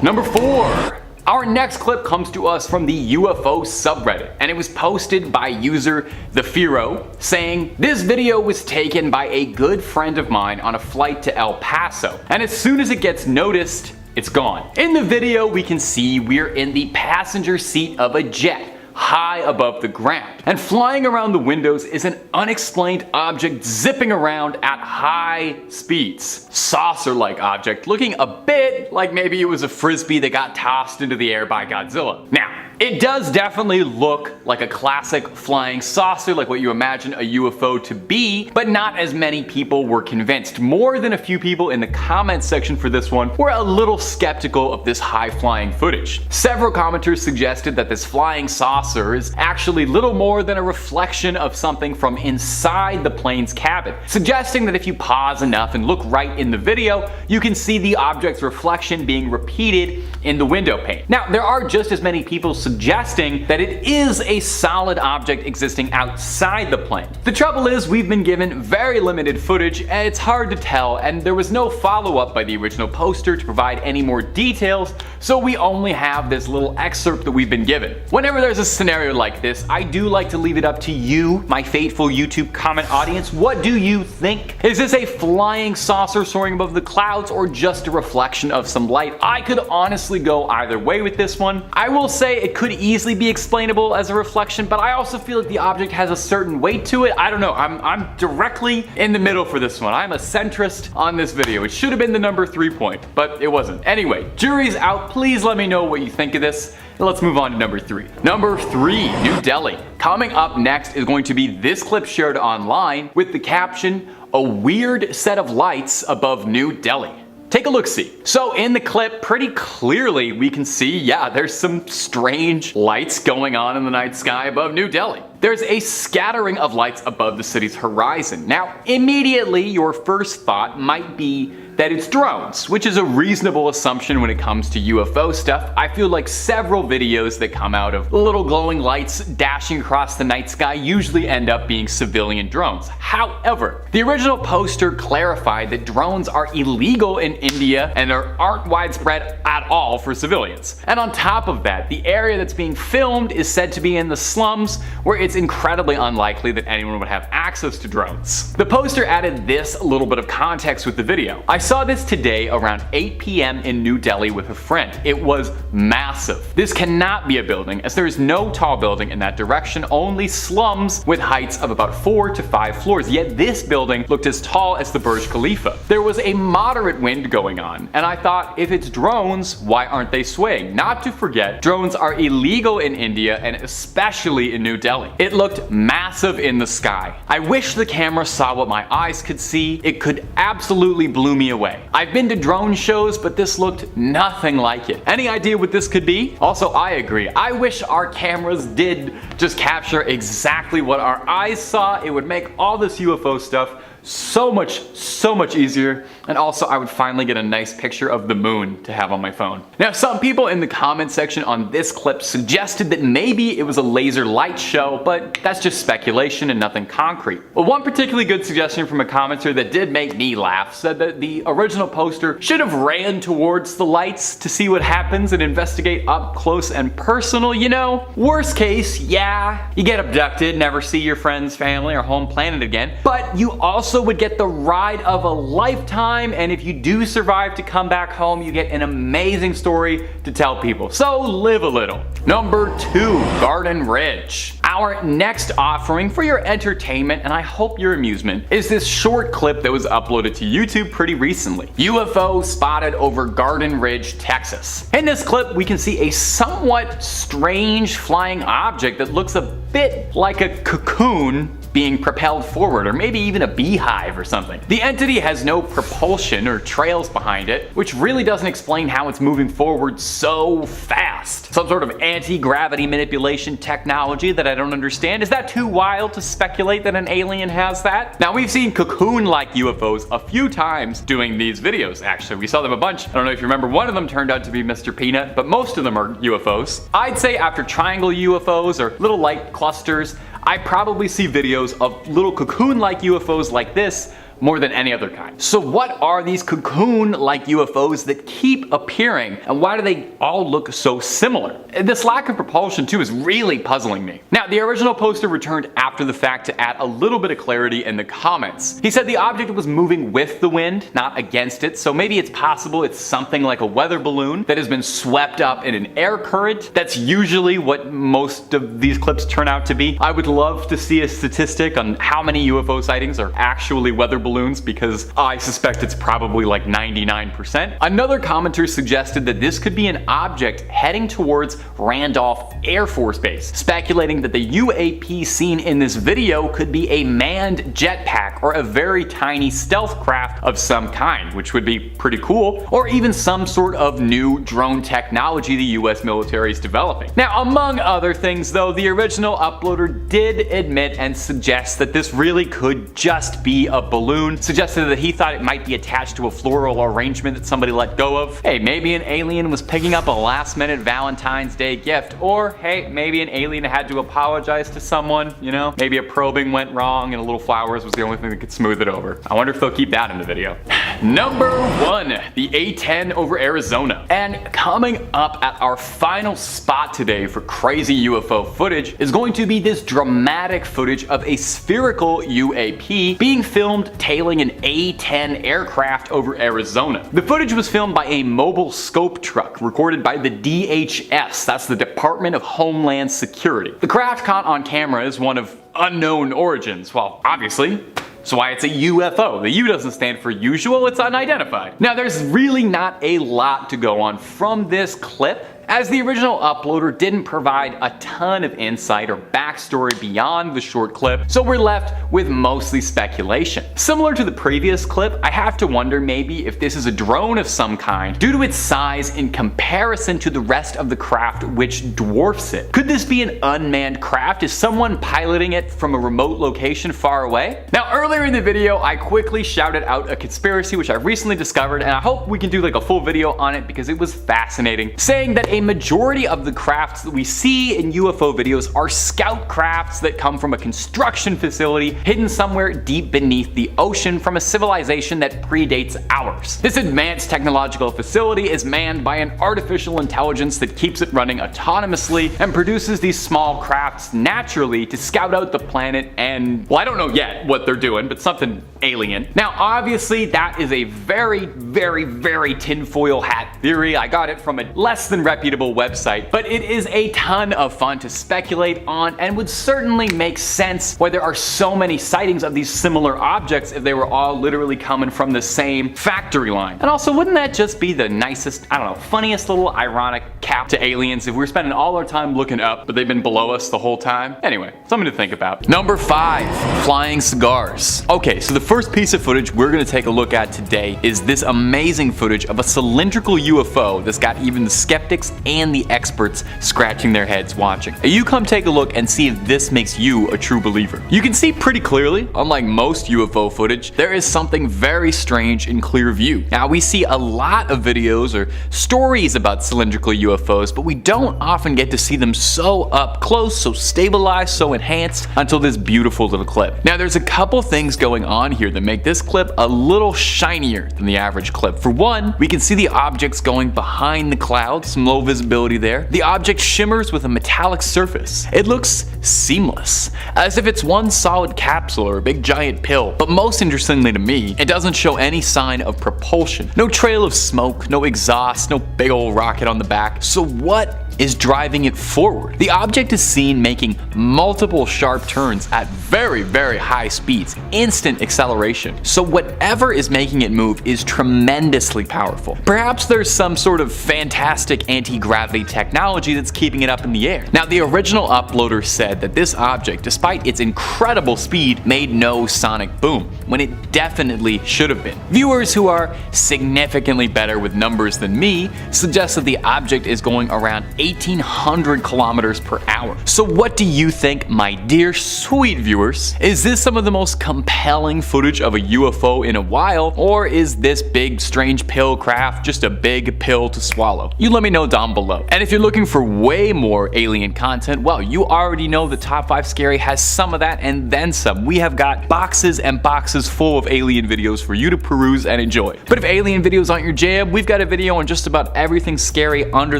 Number 4. Our next clip comes to us from the UFO subreddit, and it was posted by user The Firo, saying, "This video was taken by a good friend of mine on a flight to El Paso, and as soon as it gets noticed, it's gone." In the video, we can see we're in the passenger seat of a jet, high above the ground. And flying around the windows is an unexplained object zipping around at high speeds. Saucer-like object, looking a bit like maybe it was a frisbee that got tossed into the air by Godzilla. Now, it does definitely look like a classic flying saucer, like what you imagine a UFO to be, but not as many people were convinced. More than a few people in the comments section for this one were a little skeptical of this high-flying footage. Several commenters suggested that this flying saucer is actually little more than a reflection of something from inside the plane's cabin, suggesting that if you pause enough and look right in the video, you can see the object's reflection being repeated in the window pane. Now, there are just as many people suggesting that it is a solid object existing outside the plane. The trouble is, we've been given very limited footage and it's hard to tell, and there was no follow-up by the original poster to provide any more details, so we only have this little excerpt that we've been given. Whenever there's a scenario like this, I do like to leave it up to you, my faithful YouTube comment audience. What do you think? Is this a flying saucer soaring above the clouds or just a reflection of some light? I could honestly go either way with this one. I will say it could easily be explainable as a reflection, but I also feel like the object has a certain weight to it. I don't know, I'm directly in the middle for this one. I'm a centrist on this video. It should have been the number 3 point, but it wasn't. Anyway, jury's out. Please let me know what you think of this. Let's move on to number 3. Number 3, New Delhi. Coming up next is going to be this clip shared online with the caption, "A weird set of lights above New Delhi." Take a look-see. So in the clip, pretty clearly we can see, yeah, there's some strange lights going on in the night sky above New Delhi. There's a scattering of lights above the city's horizon. Now, immediately your first thought might be that it's drones, which is a reasonable assumption when it comes to UFO stuff. I feel like several videos that come out of little glowing lights dashing across the night sky usually end up being civilian drones. However, the original poster clarified that drones are illegal in India and aren't widespread at all for civilians. And on top of that, the area that's being filmed is said to be in the slums, where it's incredibly unlikely that anyone would have access to drones. The poster added this little bit of context with the video. I saw this today around 8 p.m. in New Delhi with a friend. It was massive. This cannot be a building, as there is no tall building in that direction, only slums with heights of about 4 to 5 floors, yet this building looked as tall as the Burj Khalifa. There was a moderate wind going on, and I thought, if it's drones, why aren't they swaying? Not to forget, drones are illegal in India and especially in New Delhi. It looked massive in the sky. I wish the camera saw what my eyes could see. It could absolutely blow me away. I've been to drone shows, but this looked nothing like it. Any idea what this could be? Also, I agree. I wish our cameras did just capture exactly what our eyes saw. It would make all this UFO stuff so much easier, and also I would finally get a nice picture of the moon to have on my phone. Now, some people in the comment section on this clip suggested that maybe it was a laser light show, but that's just speculation and nothing concrete. Well, one particularly good suggestion from a commenter that did make me laugh said that the original poster should have ran towards the lights to see what happens and investigate up close and personal, you know? Worst case, yeah, you get abducted, never see your friends, family, or home planet again, but you also would get the ride of a lifetime, and if you do survive to come back home, you get an amazing story to tell people. So live a little. Number 2, Garden Ridge. Our next offering for your entertainment, and I hope your amusement, is this short clip that was uploaded to YouTube pretty recently. UFO spotted over Garden Ridge, Texas. In this clip, we can see a somewhat strange flying object that looks a bit like a cocoon being propelled forward, or maybe even a beehive or something. The entity has no propulsion or trails behind it, which really doesn't explain how it's moving forward so fast. Some sort of anti-gravity manipulation technology that I don't understand. Is that too wild to speculate that an alien has that? Now, we've seen cocoon-like UFOs a few times doing these videos, actually. We saw them a bunch. I don't know if you remember, one of them turned out to be Mr. Peanut, but most of them are UFOs. I'd say after triangle UFOs or little light clusters, I probably see videos of little cocoon-like UFOs like this more than any other kind. So what are these cocoon-like UFOs that keep appearing, and why do they all look so similar? This lack of propulsion too is really puzzling me. Now, the original poster returned after the fact to add a little bit of clarity in the comments. He said the object was moving with the wind, not against it, so maybe it's possible it's something like a weather balloon that has been swept up in an air current. That's usually what most of these clips turn out to be. I would love to see a statistic on how many UFO sightings are actually weather balloons, because I suspect it's probably like 99%. Another commenter suggested that this could be an object heading towards Randolph Air Force Base, speculating that the UAP seen in this video could be a manned jetpack or a very tiny stealth craft of some kind, which would be pretty cool, or even some sort of new drone technology the US military is developing. Now, among other things though, the original uploader did admit and suggest that this really could just be a balloon, suggested that he thought it might be attached to a floral arrangement that somebody let go of. Hey, maybe an alien was picking up a last-minute Valentine's Day gift, or hey, maybe an alien had to apologize to someone, you know? Maybe a probing went wrong and a little flowers was the only thing that could smooth it over. I wonder if they'll keep that in the video. Number 1, the A-10 over Arizona. And coming up at our final spot today for crazy UFO footage is going to be this dramatic footage of a spherical UAP being filmed tailing an A-10 aircraft over Arizona. The footage was filmed by a mobile scope truck recorded by the DHS, that's the Department of Homeland Security. The craft caught on camera is one of unknown origins, well, obviously. So why it's a UFO. The U doesn't stand for usual, it's unidentified. Now, there's really not a lot to go on from this clip, as the original uploader didn't provide a ton of insight or backstory beyond the short clip, so we're left with mostly speculation. Similar to the previous clip, I have to wonder maybe if this is a drone of some kind due to its size in comparison to the rest of the craft, which dwarfs it. Could this be an unmanned craft? Is someone piloting it from a remote location far away? Now, earlier in the video, I quickly shouted out a conspiracy which I recently discovered, and I hope we can do like a full video on it because it was fascinating, saying that a majority of the crafts that we see in UFO videos are scout crafts that come from a construction facility hidden somewhere deep beneath the ocean from a civilization that predates ours. This advanced technological facility is manned by an artificial intelligence that keeps it running autonomously and produces these small crafts naturally to scout out the planet and, well, I don't know yet what they're doing, but something alien. Now, obviously, that is a very, very, very tinfoil hat theory. I got it from a less than reputable website, but it is a ton of fun to speculate on and would certainly make sense why there are so many sightings of these similar objects if they were all literally coming from the same factory line. And also, wouldn't that just be the nicest, I don't know, funniest little ironic cap to aliens if we're spending all our time looking up, but they've been below us the whole time? Anyway, something to think about. Number 5, flying cigars. Okay, so the first piece of footage we're gonna take a look at today is this amazing footage of a cylindrical UFO that's got even the skeptics and the experts scratching their heads watching. You come take a look and see if this makes you a true believer. You can see pretty clearly, unlike most UFO footage, there is something very strange in clear view. Now, we see a lot of videos or stories about cylindrical UFOs, but we don't often get to see them so up close, so stabilized, so enhanced until this beautiful little clip. Now, there's a couple things going on here that make this clip a little shinier than the average clip. For one, we can see the objects going behind the clouds, some low visibility there. The object shimmers with a metallic surface. It looks seamless, as if it's one solid capsule or a big giant pill. But most interestingly to me, it doesn't show any sign of propulsion. No trail of smoke, no exhaust, no big old rocket on the back. So what is driving it forward? The object is seen making multiple sharp turns at very, very high speeds, instant acceleration. So whatever is making it move is tremendously powerful. Perhaps there's some sort of fantastic anti-gravity technology that's keeping it up in the air. Now, the original uploader said that this object, despite its incredible speed, made no sonic boom, when it definitely should have been. Viewers who are significantly better with numbers than me suggest that the object is going around 1,800 kilometers per hour. So what do you think, my dear sweet viewers? Is this some of the most compelling footage of a UFO in a while, or is this big strange pill craft just a big pill to swallow? You let me know down below. And if you're looking for way more alien content, well, you already know the Top 5 Scary has some of that and then some. We have got boxes and boxes full of alien videos for you to peruse and enjoy. But if alien videos aren't your jam, we've got a video on just about everything scary under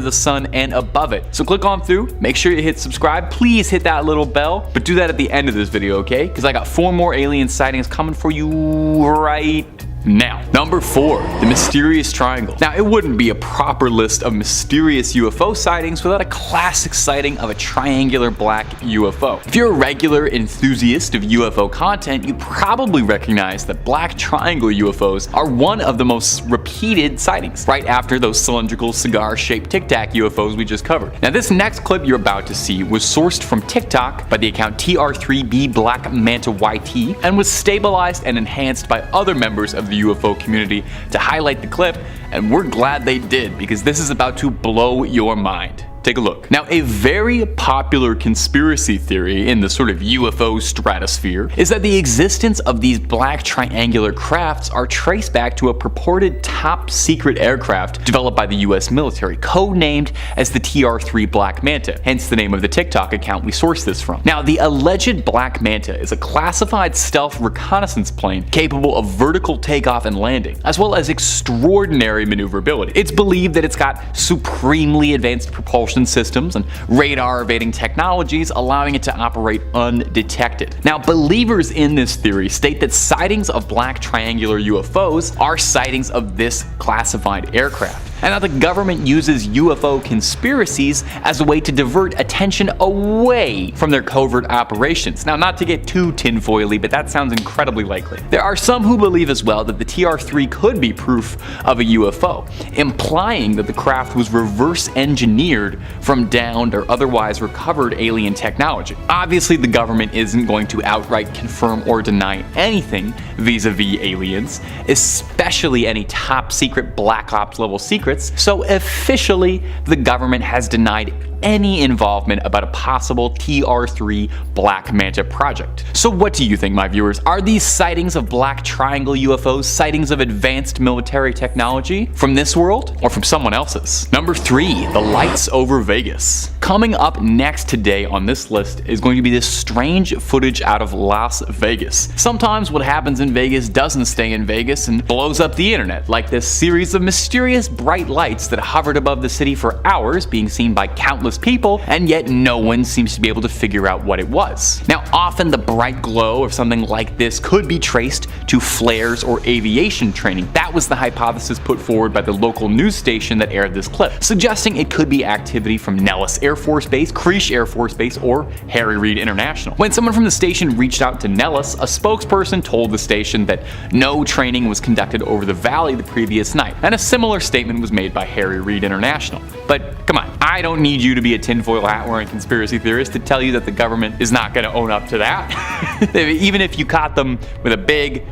the sun and above it. So click on through, make sure you hit subscribe, please hit that little bell, but do that at the end of this video, okay? Because I got 4 more alien sightings coming for you right now. Number 4, the mysterious triangle. Now, it wouldn't be a proper list of mysterious UFO sightings without a classic sighting of a triangular black UFO. If you're a regular enthusiast of UFO content, you probably recognize that black triangle UFOs are one of the most repeated sightings, right after those cylindrical cigar-shaped Tic Tac UFOs we just covered. Now, this next clip you're about to see was sourced from TikTok by the account TR3B Black Manta YT and was stabilized and enhanced by other members of the UFO community to highlight the clip, and we're glad they did because this is about to blow your mind. Take a look. Now, a very popular conspiracy theory in the sort of UFO stratosphere is that the existence of these black triangular crafts are traced back to a purported top secret aircraft developed by the US military, codenamed as the TR-3 Black Manta, hence the name of the TikTok account we sourced this from. Now, the alleged Black Manta is a classified stealth reconnaissance plane capable of vertical takeoff and landing, as well as extraordinary maneuverability. It's believed that it's got supremely advanced propulsion systems and radar evading technologies, allowing it to operate undetected. Now, believers in this theory state that sightings of black triangular UFOs are sightings of this classified aircraft, and that the government uses UFO conspiracies as a way to divert attention away from their covert operations. Now, not to get too tinfoily, but that sounds incredibly likely. There are some who believe as well that the TR-3 could be proof of a UFO, implying that the craft was reverse engineered from downed or otherwise recovered alien technology. Obviously, the government isn't going to outright confirm or deny anything vis-a-vis aliens, especially any top secret black ops level secrets, so officially the government has denied any involvement about a possible TR-3 Black Manta project. So what do you think, my viewers? Are these sightings of black triangle UFOs sightings of advanced military technology from this world or from someone else's? Number 3, the lights over Vegas. Coming up next today on this list is going to be this strange footage out of Las Vegas. Sometimes what happens in Vegas doesn't stay in Vegas and blows up the internet, like this series of mysterious bright lights that hovered above the city for hours, being seen by countless people, and yet no one seems to be able to figure out what it was. Now, often the bright glow of something like this could be traced to flares or aviation training. That was the hypothesis put forward by the local news station that aired this clip, suggesting it could be activity from Nellis Air Force Base, Creech Air Force Base, or Harry Reid International. When someone from the station reached out to Nellis, a spokesperson told the station that no training was conducted over the valley the previous night, and a similar statement was made by Harry Reid International. But come on, I don't need you to be a tinfoil hat wearing conspiracy theorist to tell you that the government is not going to own up to that. Even if you caught them with a big,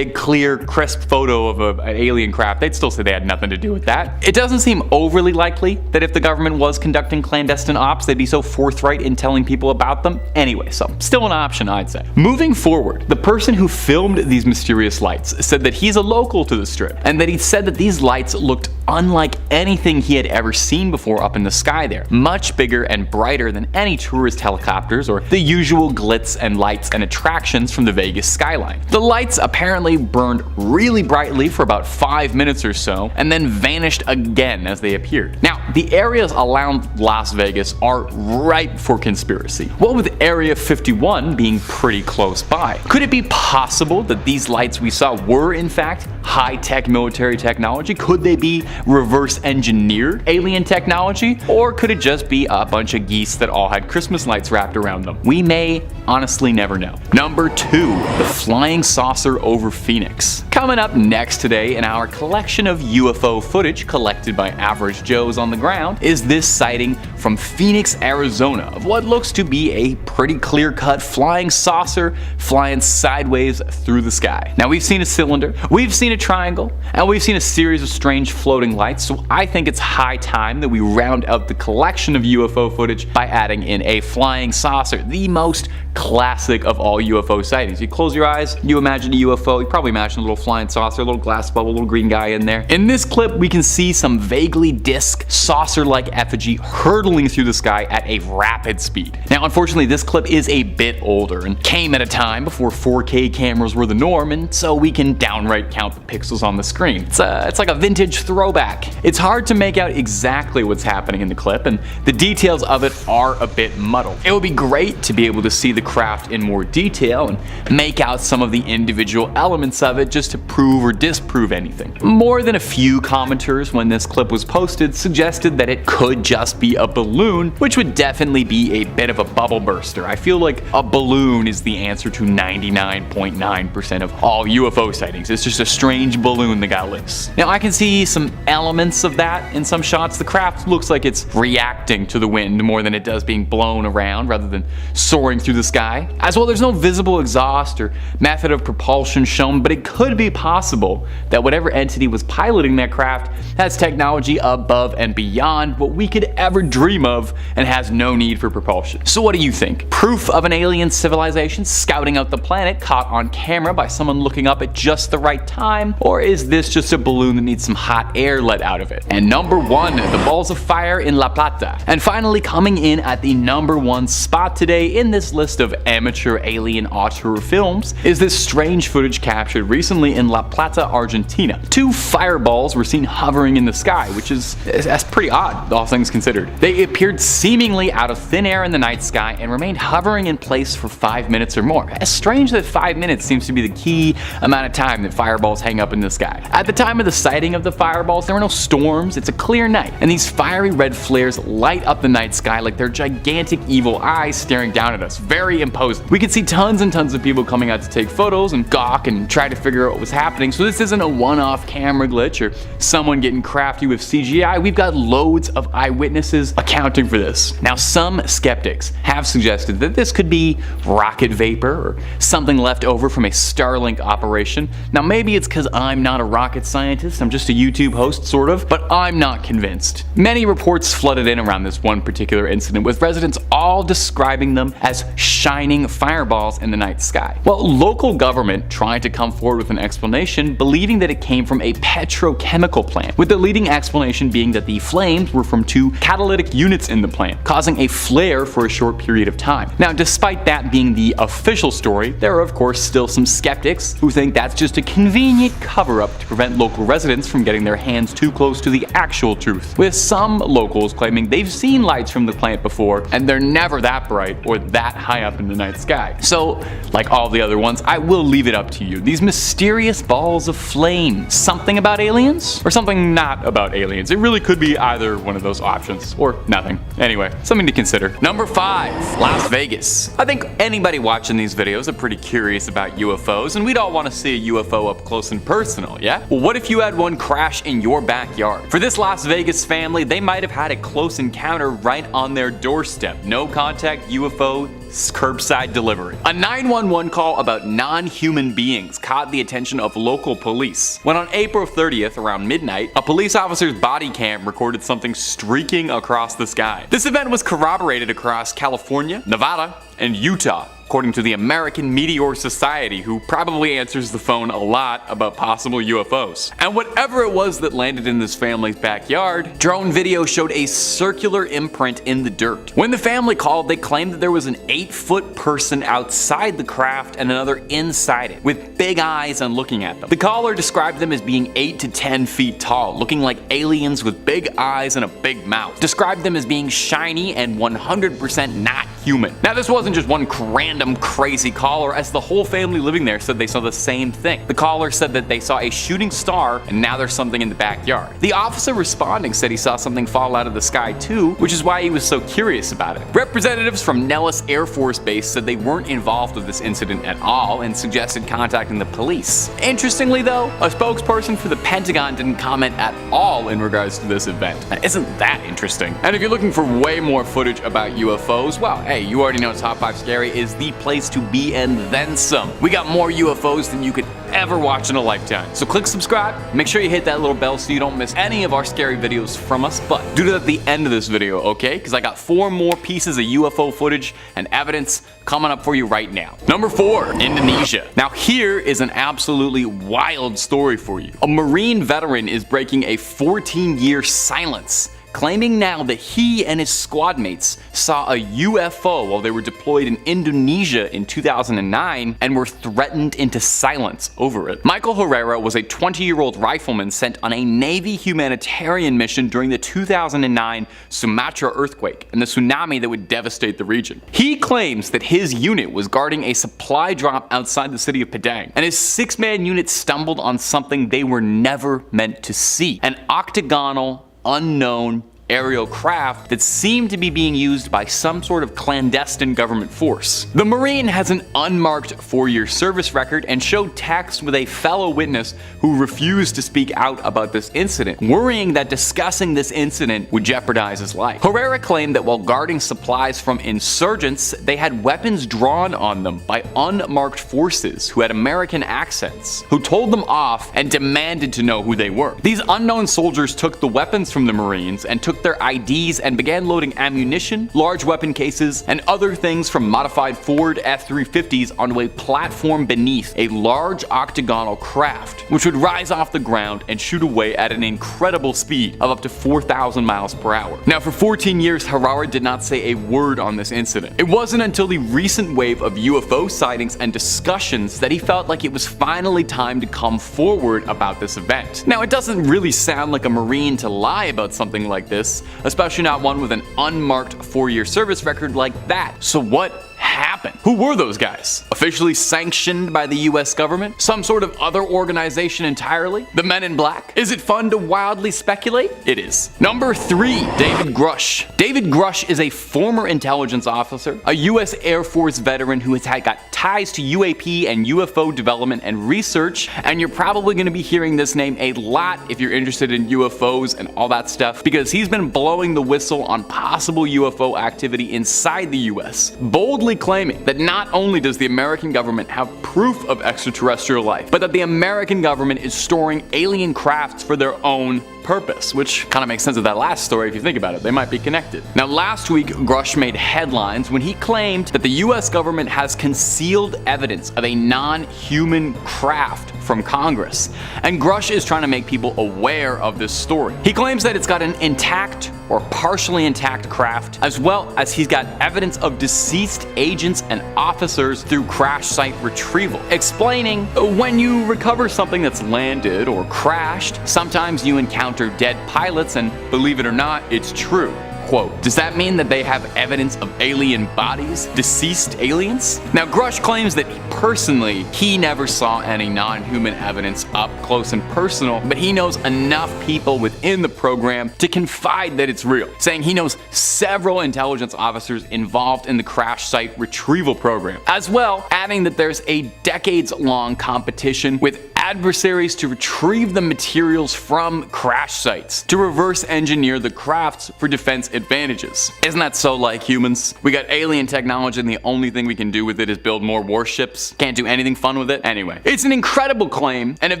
clear, crisp photo of an alien craft, they'd still say they had nothing to do with that. It doesn't seem overly likely that if the government was conducting clandestine ops, they'd be so forthright in telling people about them anyway, so still an option, I'd say. Moving forward, the person who filmed these mysterious lights said that he's a local to the strip, and that he said that these lights looked unlike anything he had ever seen before up in the sky there. Much bigger and brighter than any tourist helicopters or the usual glitz and lights and attractions from the Vegas skyline. The lights apparently burned really brightly for about 5 minutes or so, and then vanished again as they appeared. Now, the areas around Las Vegas are ripe for conspiracy. What with Area 51 being pretty close by? Could it be possible that these lights we saw were in fact high-tech military technology? Could they be reverse engineered alien technology? Or could it just be a bunch of geese that all had Christmas lights wrapped around them? We may honestly never know. Number 2, the flying saucer over Phoenix. Coming up next today in our collection of UFO footage collected by average Joes on the ground is this sighting from Phoenix, Arizona of what looks to be a pretty clear-cut flying saucer flying sideways through the sky. Now we've seen a cylinder, we've seen a triangle, and we've seen a series of strange floating lights, so I think it's high time that we round out the collection of UFO footage by adding in a flying saucer, the most classic of all UFO sightings. You close your eyes, you imagine a UFO, you probably imagine a little flying saucer, a little glass bubble, a little green guy in there. In this clip, we can see some vaguely disc, saucer-like effigy hurtling through the sky at a rapid speed. Now, unfortunately, this clip is a bit older and came at a time before 4K cameras were the norm, and so we can downright count the pixels on the screen. It's like a vintage throwback. It's hard to make out exactly what's happening in the clip, and the details of it are a bit muddled. It would be great to be able to see the craft in more detail and make out some of the individual elements of it just to prove or disprove anything. More than a few commenters when this clip was posted suggested that it could just be a balloon, which would definitely be a bit of a bubble burster. I feel like a balloon is the answer to 99.9% of all UFO sightings. It's just a strange balloon that got loose. Now I can see some elements of that in some shots. The craft looks like it's reacting to the wind more than it does being blown around rather than soaring through the sky. As well, there's no visible exhaust or method of propulsion shown, but it could be possible that whatever entity was piloting that craft has technology above and beyond what we could ever dream of and has no need for propulsion. So what do you think? Proof of an alien civilization scouting out the planet caught on camera by someone looking up at just the right time? Or is this just a balloon that needs some hot air let out of it? And number one, the balls of fire in La Plata. And finally, coming in at the number one spot today in this list of amateur alien auteur films is this strange footage captured recently in La Plata, Argentina. Two fireballs were seen hovering in the sky, which that's pretty odd, all things considered. They appeared seemingly out of thin air in the night sky and remained hovering in place for 5 minutes or more. It's strange that 5 minutes seems to be the key amount of time that fireballs hang up in the sky. At the time of the sighting of the fireballs, there were no storms, it's a clear night, and these fiery red flares light up the night sky like they're gigantic evil eyes staring down at us. Very imposing. We could see tons and tons of people coming out to take photos and gawk and try to figure out what was happening, so this isn't a one-off camera glitch or someone getting crafty with CGI. We've got loads of eyewitnesses accounting for this. Now, some skeptics have suggested that this could be rocket vapor or something left over from a Starlink operation. Now, maybe it's because I'm not a rocket scientist, I'm just a YouTube host, sort of, but I'm not convinced. Many reports flooded in around this one particular incident, with residents all describing them as shining fireballs in the night sky. Well, local government tried to come forward with an explanation, believing that it came from a petrochemical plant, with the leading explanation being that the flames were from two catalytic units in the plant, causing a flare for a short period of time. Now, despite that being the official story, there are of course still some skeptics who think that's just a convenient cover-up to prevent local residents from getting their hands too close to the actual truth, with some locals claiming they've seen lights from the plant before and they're never that bright or that high up in the night sky. So, like all the other ones, I will leave it up to you. These mysterious balls of flame, something about aliens? Or something not about aliens? It really could be either one of those options, or nothing. Anyway, something to consider. Number 5, Las Vegas. I think anybody watching these videos are pretty curious about UFOs, and we'd all want to see a UFO up close and personal, yeah? Well, what if you had one crash in your backyard? For this Las Vegas family, they might have had a close encounter right on their doorstep. No contact UFO curbside delivery. A 911 call about non-human beings caught the attention of local police when on April 30th around midnight, a police officer's body cam recorded something streaking across the sky. This event was corroborated across California, Nevada, and Utah, according to the American Meteor Society, who probably answers the phone a lot about possible UFOs. And whatever it was that landed in this family's backyard, drone video showed a circular imprint in the dirt. When the family called, they claimed that there was an 8-foot person outside the craft and another inside it, with big eyes and looking at them. The caller described them as being 8 to 10 feet tall, looking like aliens with big eyes and a big mouth. Described them as being shiny and 100% not human. Now, this wasn't just one random random crazy caller, as the whole family living there said they saw the same thing. The caller said that they saw a shooting star and now there's something in the backyard. The officer responding said he saw something fall out of the sky too, which is why he was so curious about it. Representatives from Nellis Air Force Base said they weren't involved with this incident at all and suggested contacting the police. Interestingly though, a spokesperson for the Pentagon didn't comment at all in regards to this event. And isn't that interesting? And if you're looking for way more footage about UFOs, well, hey, you already know Top 5 Scary is the place to be and then some. We got more UFOs than you could ever watch in a lifetime. So click subscribe, make sure you hit that little bell so you don't miss any of our scary videos from us, but do that at the end of this video, okay? Because I got 4 more pieces of UFO footage and evidence coming up for you right now. Number 4, Indonesia. Now here is an absolutely wild story for you. A Marine veteran is breaking a 14-year silence, claiming now that he and his squad mates saw a UFO while they were deployed in Indonesia in 2009 and were threatened into silence over it. Michael Herrera was a 20-year-old rifleman sent on a Navy humanitarian mission during the 2009 Sumatra earthquake and the tsunami that would devastate the region. He claims that his unit was guarding a supply drop outside the city of Padang, and his 6-man unit stumbled on something they were never meant to see: an octagonal, unknown aerial craft that seemed to be being used by some sort of clandestine government force. The Marine has an unmarked 4-year service record and showed text with a fellow witness who refused to speak out about this incident, worrying that discussing this incident would jeopardize his life. Herrera claimed that while guarding supplies from insurgents, they had weapons drawn on them by unmarked forces who had American accents, who told them off and demanded to know who they were. These unknown soldiers took the weapons from the Marines and took their IDs and began loading ammunition, large weapon cases, and other things from modified Ford F-350s onto a platform beneath a large octagonal craft, which would rise off the ground and shoot away at an incredible speed of up to 4,000 miles per hour. Now, for 14 years, Herrera did not say a word on this incident. It wasn't until the recent wave of UFO sightings and discussions that he felt like it was finally time to come forward about this event. Now, it doesn't really sound like a Marine to lie about something like this, especially not one with an unmarked 4-year service record like that. So what happened? Who were those guys? Officially sanctioned by the US government? Some sort of other organization entirely? The Men in Black? Is it fun to wildly speculate? It is. Number 3, David Grush. David Grush is a former intelligence officer, a US Air Force veteran who has got ties to UAP and UFO development and research, and you're probably going to be hearing this name a lot if you're interested in UFOs and all that stuff, because he's been blowing the whistle on possible UFO activity inside the US, boldly claiming that not only does the American government have proof of extraterrestrial life, but that the American government is storing alien crafts for their own purpose, which kind of makes sense of that last story if you think about it. They might be connected. Now, last week, Grush made headlines when he claimed that the US government has concealed evidence of a non-human craft from Congress, and Grush is trying to make people aware of this story. He claims that it's got an intact or partially intact craft, as well as he's got evidence of deceased agents and officers through crash site retrieval, explaining when you recover something that's landed or crashed, sometimes you encounter dead pilots, and believe it or not, it's true. Quote, does that mean that they have evidence of alien bodies? Deceased aliens? Now, Grush claims that personally, he never saw any non-human evidence up close and personal, but he knows enough people within the program to confide that it's real, saying he knows several intelligence officers involved in the crash site retrieval program, as well adding that there's a decades-long competition with adversaries to retrieve the materials from crash sites to reverse engineer the crafts for defense advantages. Isn't that so like humans? We got alien technology and the only thing we can do with it is build more warships. Can't do anything fun with it. Anyway, it's an incredible claim, and if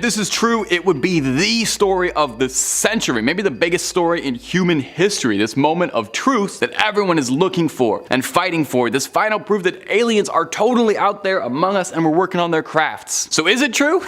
this is true, it would be the story of the century, maybe the biggest story in human history, this moment of truth that everyone is looking for and fighting for, this final proof that aliens are totally out there among us and we're working on their crafts. So is it true?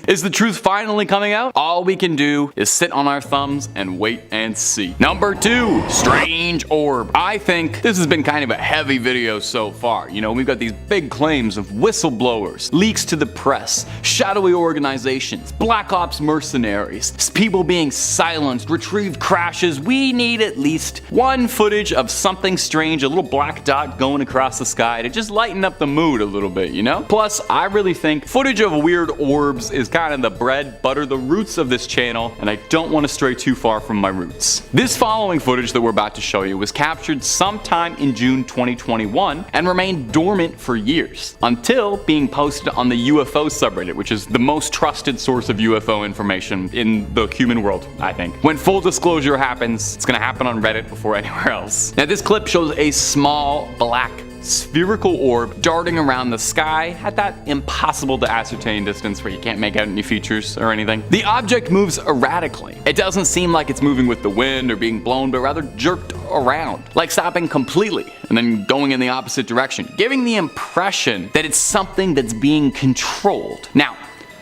Is the truth finally coming out? All we can do is sit on our thumbs and wait and see. Number 2, strange strange orb. I think this has been kind of a heavy video so far. You know, we've got these big claims of whistleblowers, leaks to the press, shadowy organizations, black ops mercenaries, people being silenced, retrieved crashes. We need at least one footage of something strange, a little black dot going across the sky to just lighten up the mood a little bit, you know? Plus, I really think footage of weird orbs is kind of the bread, butter, the roots of this channel, and I don't want to stray too far from my roots. This following footage that we're about to show you was captured sometime in June 2021 and remained dormant for years, until being posted on the UFO subreddit, which is the most trusted source of UFO information in the human world, I think. When full disclosure happens, it's gonna happen on Reddit before anywhere else. Now, this clip shows a small black spherical orb darting around the sky at that impossible to ascertain distance where you can't make out any features or anything. The object moves erratically. It doesn't seem like it's moving with the wind or being blown, but rather jerked around, like stopping completely and then going in the opposite direction, giving the impression that it's something that's being controlled. Now,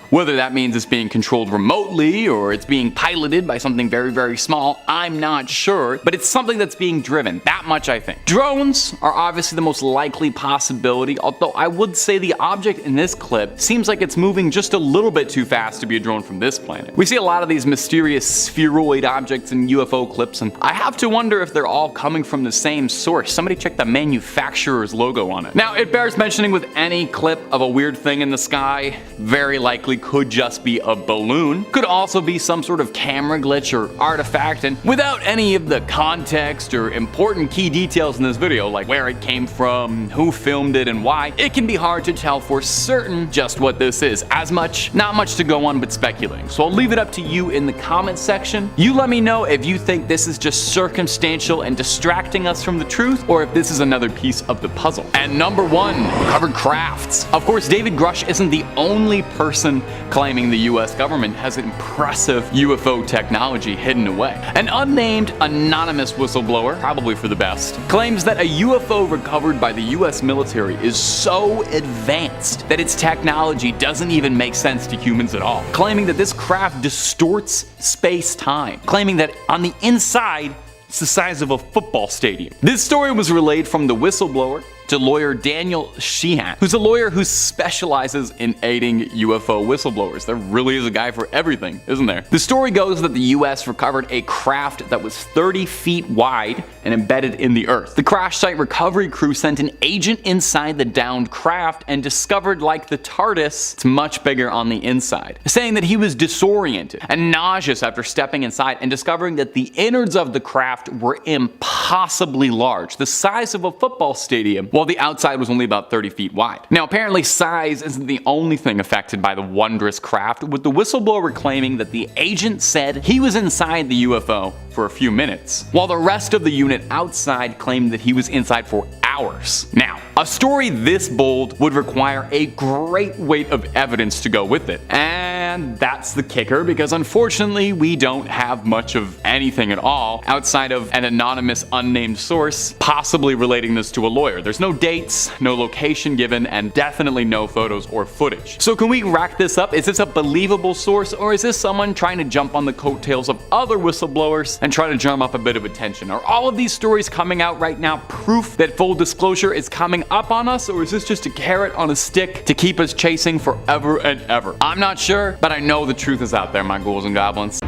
whether that means it's being controlled remotely or it's being piloted by something very, very small, I'm not sure, but it's something that's being driven. That much I think. Drones are obviously the most likely possibility, although I would say the object in this clip seems like it's moving just a little bit too fast to be a drone from this planet. We see a lot of these mysterious spheroid objects in UFO clips, and I have to wonder if they're all coming from the same source. Somebody check the manufacturer's logo on it. Now, it bears mentioning with any clip of a weird thing in the sky, very likely could just be a balloon, could also be some sort of camera glitch or artifact, and without any of the context or important key details in this video, like where it came from, who filmed it, and why, it can be hard to tell for certain just what this is. Not much to go on but speculating. So I'll leave it up to you in the comments section. You let me know if you think this is just circumstantial and distracting us from the truth, or if this is another piece of the puzzle. And number one, recovered crafts. Of course, David Grush isn't the only person claiming the US government has impressive UFO technology hidden away. An unnamed, anonymous whistleblower, probably for the best, claims that a UFO recovered by the US military is so advanced that its technology doesn't even make sense to humans at all, claiming that this craft distorts space-time, claiming that on the inside, it's the size of a football stadium. This story was relayed from the whistleblower to lawyer Daniel Sheehan, who's a lawyer who specializes in aiding UFO whistleblowers. There really is a guy for everything, isn't there? The story goes that the US recovered a craft that was 30 feet wide and embedded in the earth. The crash site recovery crew sent an agent inside the downed craft and discovered, like the TARDIS, it's much bigger on the inside, saying that he was disoriented and nauseous after stepping inside and discovering that the innards of the craft were impossibly large, the size of a football stadium, while the outside was only about 30 feet wide. Now, apparently size isn't the only thing affected by the wondrous craft, with the whistleblower claiming that the agent said he was inside the UFO for a few minutes, while the rest of the unit outside claimed that he was inside for hours. Now, a story this bold would require a great weight of evidence to go with it. And that's the kicker, because unfortunately we don't have much of anything at all outside of an anonymous unnamed source possibly relating this to a lawyer. There's no dates, no location given, and definitely no photos or footage. So can we rack this up? Is this a believable source, or is this someone trying to jump on the coattails of other whistleblowers and try to drum up a bit of attention? Are all of these stories coming out right now proof that full disclosure is coming up on us, or is this just a carrot on a stick to keep us chasing forever and ever? I'm not sure, but I know the truth is out there, my ghouls and goblins.